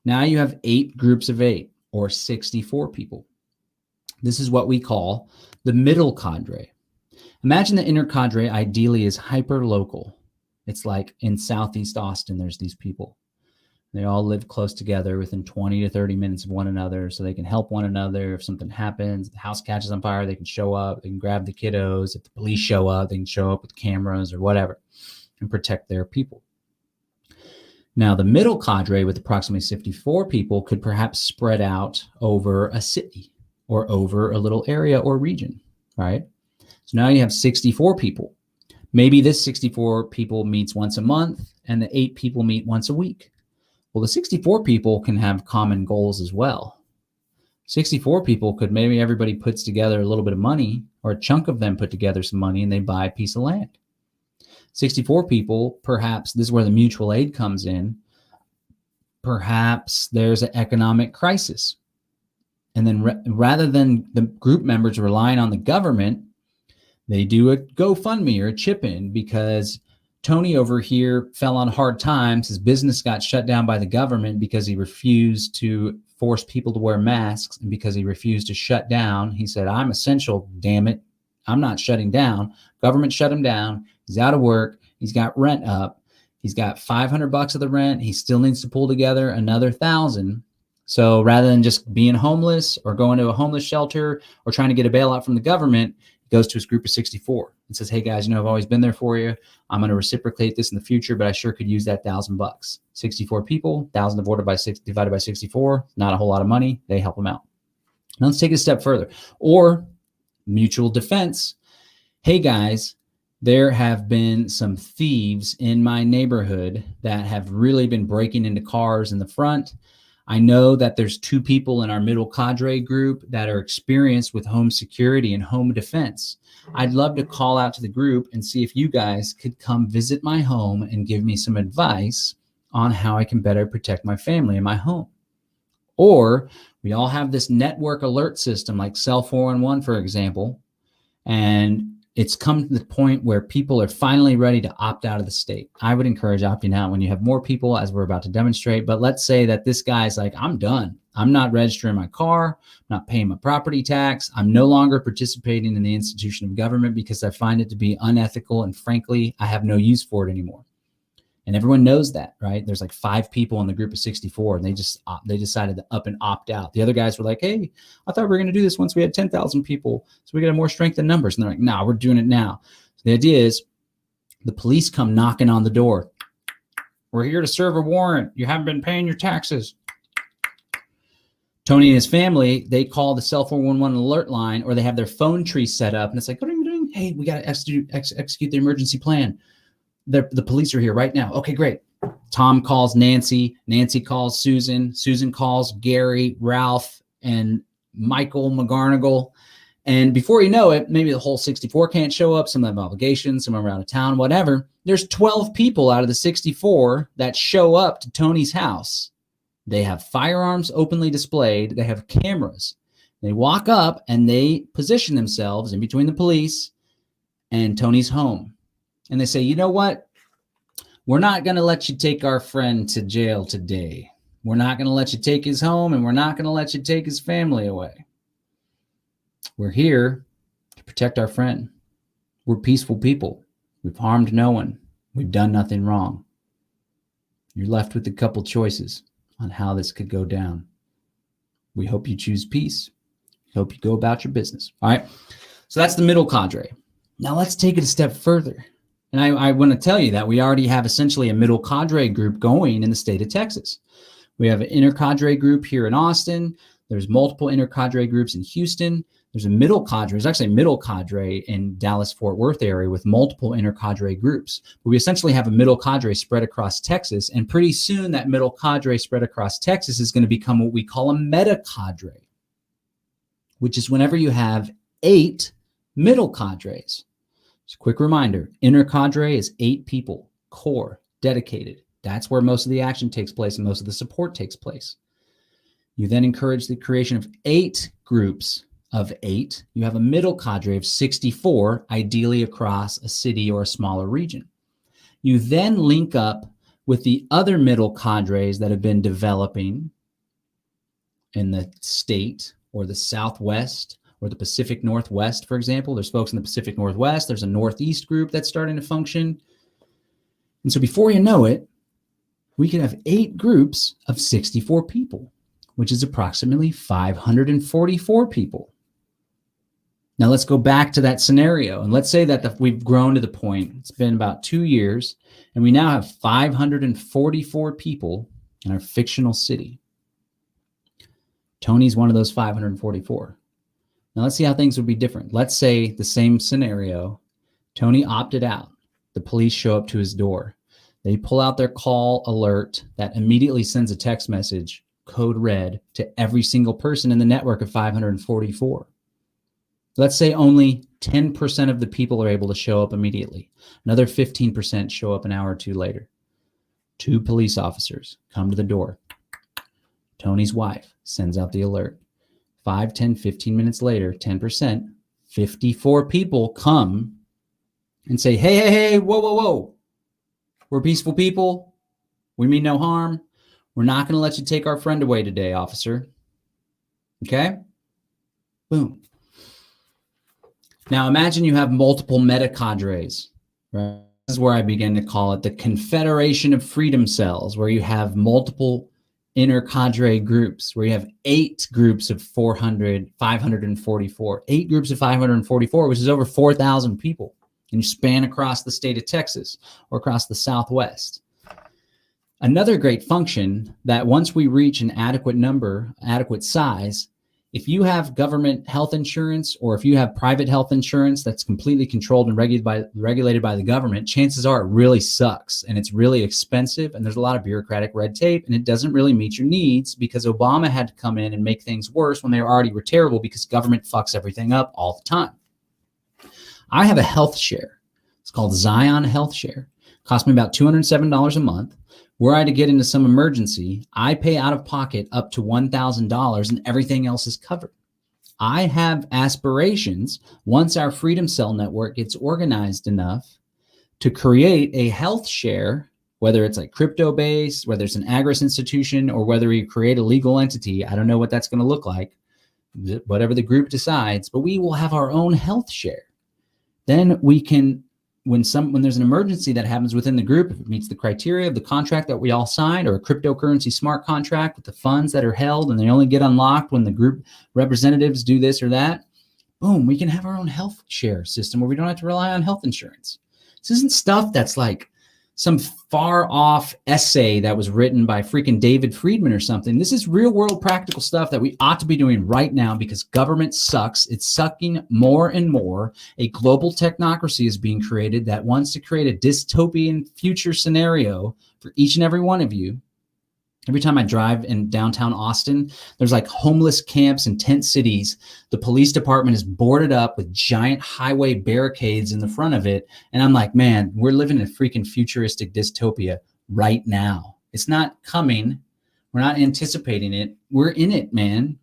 S1: Now you have 8 groups of 8. Or 64 people. This is what we call the middle cadre. Imagine the intercadre ideally is hyper-local. It's like in Southeast Austin, there's these people. They all live close together within 20 to 30 minutes of one another, so they can help one another. If something happens, the house catches on fire, they can show up, they can grab the kiddos. If the police show up, they can show up with cameras or whatever and protect their people. Now, the middle cadre with approximately 54 people could perhaps spread out over a city or over a little area or region, right? So now you have 64 people. Maybe this 64 people meets once a month and the 8 people meet once a week. Well, the 64 people can have common goals as well. 64 people could, maybe everybody puts together a little bit of money, or a chunk of them put together some money and they buy a piece of land. 64 people, perhaps this is where the mutual aid comes in. Perhaps there's an economic crisis. And then rather than the group members relying on the government, they do a GoFundMe or a chip in because Tony over here fell on hard times. His business got shut down by the government because he refused to force people to wear masks. And because he refused to shut down, he said, I'm essential, damn it. I'm not shutting down. Government shut him down. He's out of work. He's got rent up. He's got $500 of the rent. He still needs to pull together another $1,000. So rather than just being homeless or going to a homeless shelter or trying to get a bailout from the government, he goes to his group of 64 and says, hey guys, I've always been there for you. I'm going to reciprocate this in the future, but I sure could use that $1,000. 64 people, 1,000 divided by 64, not a whole lot of money. They help him out. Now let's take it a step further. Or mutual defense. Hey guys, there have been some thieves in my neighborhood that have really been breaking into cars in the front. I know that there's 2 people in our middle cadre group that are experienced with home security and home defense. I'd love to call out to the group and see if you guys could come visit my home and give me some advice on how I can better protect my family and my home. Or we all have this network alert system like Cell 411, for example, and it's come to the point where people are finally ready to opt out of the state. I would encourage opting out when you have more people, as we're about to demonstrate. But let's say that this guy's like, I'm done. I'm not registering my car. I'm not paying my property tax. I'm no longer participating in the institution of government because I find it to be unethical. And frankly, I have no use for it anymore. And everyone knows that, right? There's like 5 people in the group of 64, and they decided to up and opt out. The other guys were like, hey, I thought we were going to do this once we had 10,000 people. So we got more strength in numbers. And they're like, no, we're doing it now. So the idea is the police come knocking on the door. We're here to serve a warrant. You haven't been paying your taxes. Tony and his family, they call the Cell 411 alert line, or they have their phone tree set up. And it's like, what are you doing? Hey, we got to execute the emergency plan. The police are here right now. Okay, great. Tom calls Nancy. Nancy calls Susan. Susan calls Gary, Ralph, and Michael McGarnagle. And before you know it, maybe the whole 64 can't show up. Some of them have obligations, some are out of town, whatever. There's 12 people out of the 64 that show up to Tony's house. They have firearms openly displayed. They have cameras. They walk up and they position themselves in between the police and Tony's home. And they say, you know what? We're not going to let you take our friend to jail today. We're not going to let you take his home, and we're not going to let you take his family away. We're here to protect our friend. We're peaceful people. We've harmed no one. We've done nothing wrong. You're left with a couple choices on how this could go down. We hope you choose peace. We hope you go about your business. All right. So that's the middle cadre. Now let's take it a step further. And I want to tell you that we already have essentially a middle cadre group going in the state of Texas. We have an inner cadre group here in Austin. There's multiple inner cadre groups in Houston. There's a middle cadre. There's actually a middle cadre in Dallas-Fort Worth area with multiple inner cadre groups. But we essentially have a middle cadre spread across Texas. And pretty soon that middle cadre spread across Texas is going to become what we call a meta cadre, which is whenever you have 8 middle cadres. Just a quick reminder, inner cadre is 8 people, core, dedicated. That's where most of the action takes place and most of the support takes place. You then encourage the creation of 8 groups of 8. You have a middle cadre of 64, ideally across a city or a smaller region. You then link up with the other middle cadres that have been developing in the state or the Southwest or the Pacific Northwest, for example. There's folks in the Pacific Northwest. There's a Northeast group that's starting to function. And so before you know it, we can have 8 groups of 64 people, which is approximately 544 people. Now let's go back to that scenario. And let's say that we've grown to the point, it's been about 2 years, and we now have 544 people in our fictional city. Tony's one of those 544. Now let's see how things would be different. Let's say the same scenario. Tony opted out. The police show up to his door. They pull out their call alert that immediately sends a text message, code red, to every single person in the network of 544. Let's say only 10% of the people are able to show up immediately. Another 15% show up an hour or two later. 2 police officers come to the door. Tony's wife sends out the alert. 5, 10, 15 minutes later, 10%, 54 people come and say, hey, whoa. We're peaceful people. We mean no harm. We're not going to let you take our friend away today, officer. Okay? Boom. Now imagine you have multiple meta cadres, right? This is where I begin to call it the Confederation of Freedom Cells, where you have multiple inner cadre groups, where you have 8 groups of 544, 8 groups of 544, which is over 4,000 people. And you span across the state of Texas or across the Southwest. Another great function that once we reach an adequate number, adequate size, if you have government health insurance or if you have private health insurance that's completely controlled and regulated by the government, chances are it really sucks and it's really expensive and there's a lot of bureaucratic red tape and it doesn't really meet your needs because Obama had to come in and make things worse when they already were terrible because government fucks everything up all the time. I have a health share. It's called Zion Health Share. It cost me about $207 a month. Were I to get into some emergency, I pay out of pocket up to $1,000 and everything else is covered. I have aspirations, once our Freedom Cell network gets organized enough to create a health share, whether it's like crypto-based, whether it's an agris institution, or whether you create a legal entity. I don't know what that's going to look like, whatever the group decides, but we will have our own health share. Then we can, when there's an emergency that happens within the group, if it meets the criteria of the contract that we all signed or a cryptocurrency smart contract with the funds that are held and they only get unlocked when the group representatives do this or that, boom, we can have our own health share system where we don't have to rely on health insurance. This isn't stuff that's like some far off essay that was written by freaking David Friedman or something. This is real world practical stuff that we ought to be doing right now because government sucks. It's sucking more and more. A global technocracy is being created that wants to create a dystopian future scenario for each and every one of you. Every time I drive in downtown Austin, there's like homeless camps and tent cities. The police department is boarded up with giant highway barricades in the front of it. And I'm like, man, we're living in a freaking futuristic dystopia right now. It's not coming. We're not anticipating it. We're in it, man.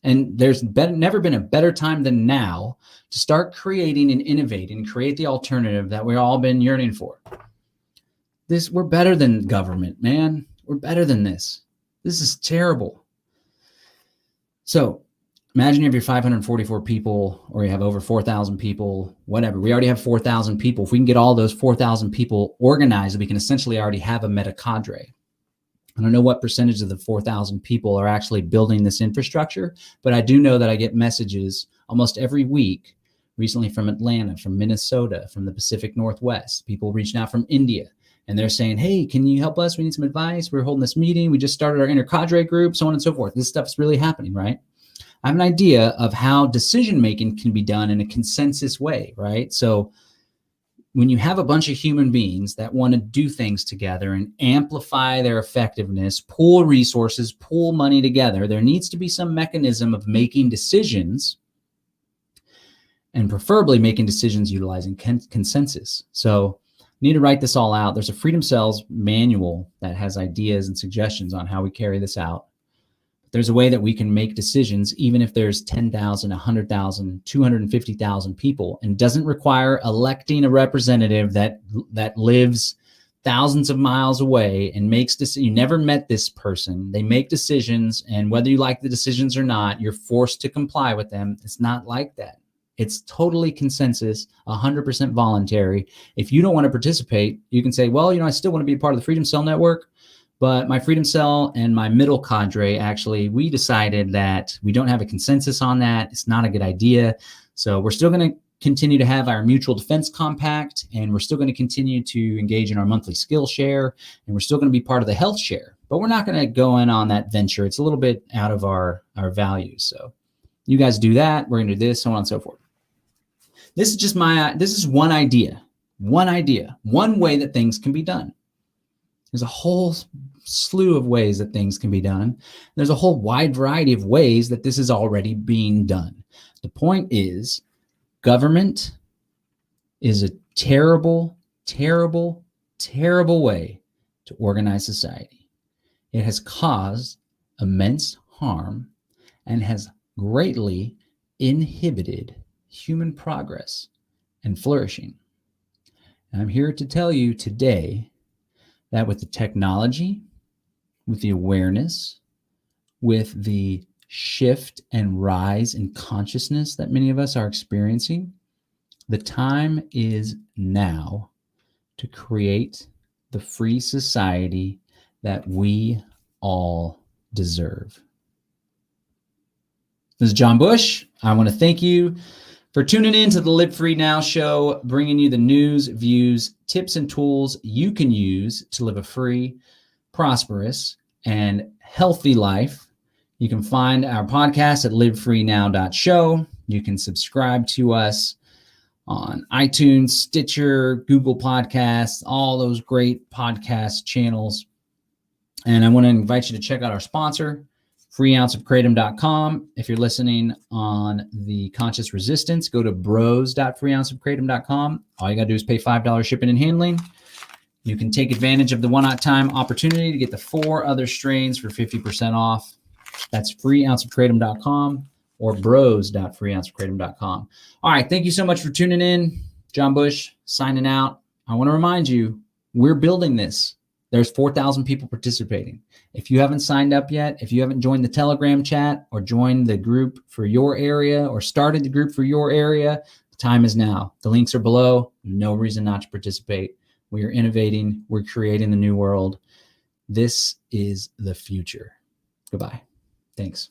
S1: And there's never been a better time than now to start creating and innovating and create the alternative that we've all been yearning for. We're better than government, man. We're better than this. This is terrible. So imagine if you're 544 people, or you have over 4,000 people, whatever. We already have 4,000 people. If we can get all those 4,000 people organized, we can essentially already have a meta cadre. I don't know what percentage of the 4,000 people are actually building this infrastructure, but I do know that I get messages almost every week recently from Atlanta, from Minnesota, from the Pacific Northwest, people reaching out from India, and they're saying, hey, can you help us? We need some advice. We're holding this meeting. We just started our intercadre group, so on and so forth. This stuff is really happening, right? I have an idea of how decision-making can be done in a consensus way, right? So when you have a bunch of human beings that want to do things together and amplify their effectiveness, pool resources, pool money together, there needs to be some mechanism of making decisions, and preferably making decisions utilizing consensus. So you need to write this all out. There's a Freedom Cells manual that has ideas and suggestions on how we carry this out. There's a way that we can make decisions, even if there's 10,000, 100,000, 250,000 people, and doesn't require electing a representative that lives thousands of miles away and makes decisions. You never met this person. They make decisions, and whether you like the decisions or not, you're forced to comply with them. It's not like that. It's totally consensus, 100% voluntary. If you don't want to participate, you can say, well, I still want to be a part of the Freedom Cell Network. But my Freedom Cell and my middle cadre, actually, we decided that we don't have a consensus on that. It's not a good idea. So we're still going to continue to have our mutual defense compact, and we're still going to continue to engage in our monthly skill share, and we're still going to be part of the health share. But we're not going to go in on that venture. It's a little bit out of our values. So you guys do that. We're going to do this, so on and so forth. This is just this is one idea, one way that things can be done. There's a whole slew of ways that things can be done. There's a whole wide variety of ways that this is already being done. The point is, government is a terrible, terrible, terrible way to organize society. It has caused immense harm and has greatly inhibited human progress and flourishing. And I'm here to tell you today that with the technology, with the awareness, with the shift and rise in consciousness that many of us are experiencing, the time is now to create the free society that we all deserve. This is John Bush. I want to thank you for tuning in to the Live Free Now show, bringing you the news, views, tips, and tools you can use to live a free, prosperous, and healthy life. You can find our podcast at livefreenow.show. You can subscribe to us on iTunes, Stitcher, Google Podcasts, all those great podcast channels. And I want to invite you to check out our sponsor, freeounceofkratom.com. If you're listening on the Conscious Resistance, go to bros.freeounceofkratom.com. All you got to do is pay $5 shipping and handling. You can take advantage of the one-time opportunity to get the 4 other strains for 50% off. That's freeounceofkratom.com or bros.freeounceofkratom.com. All right, thank you so much for tuning in. John Bush signing out. I want to remind you, we're building this. There's 4,000 people participating. If you haven't signed up yet, if you haven't joined the Telegram chat or joined the group for your area or started the group for your area, the time is now. The links are below. No reason not to participate. We are innovating. We're creating the new world. This is the future. Goodbye. Thanks.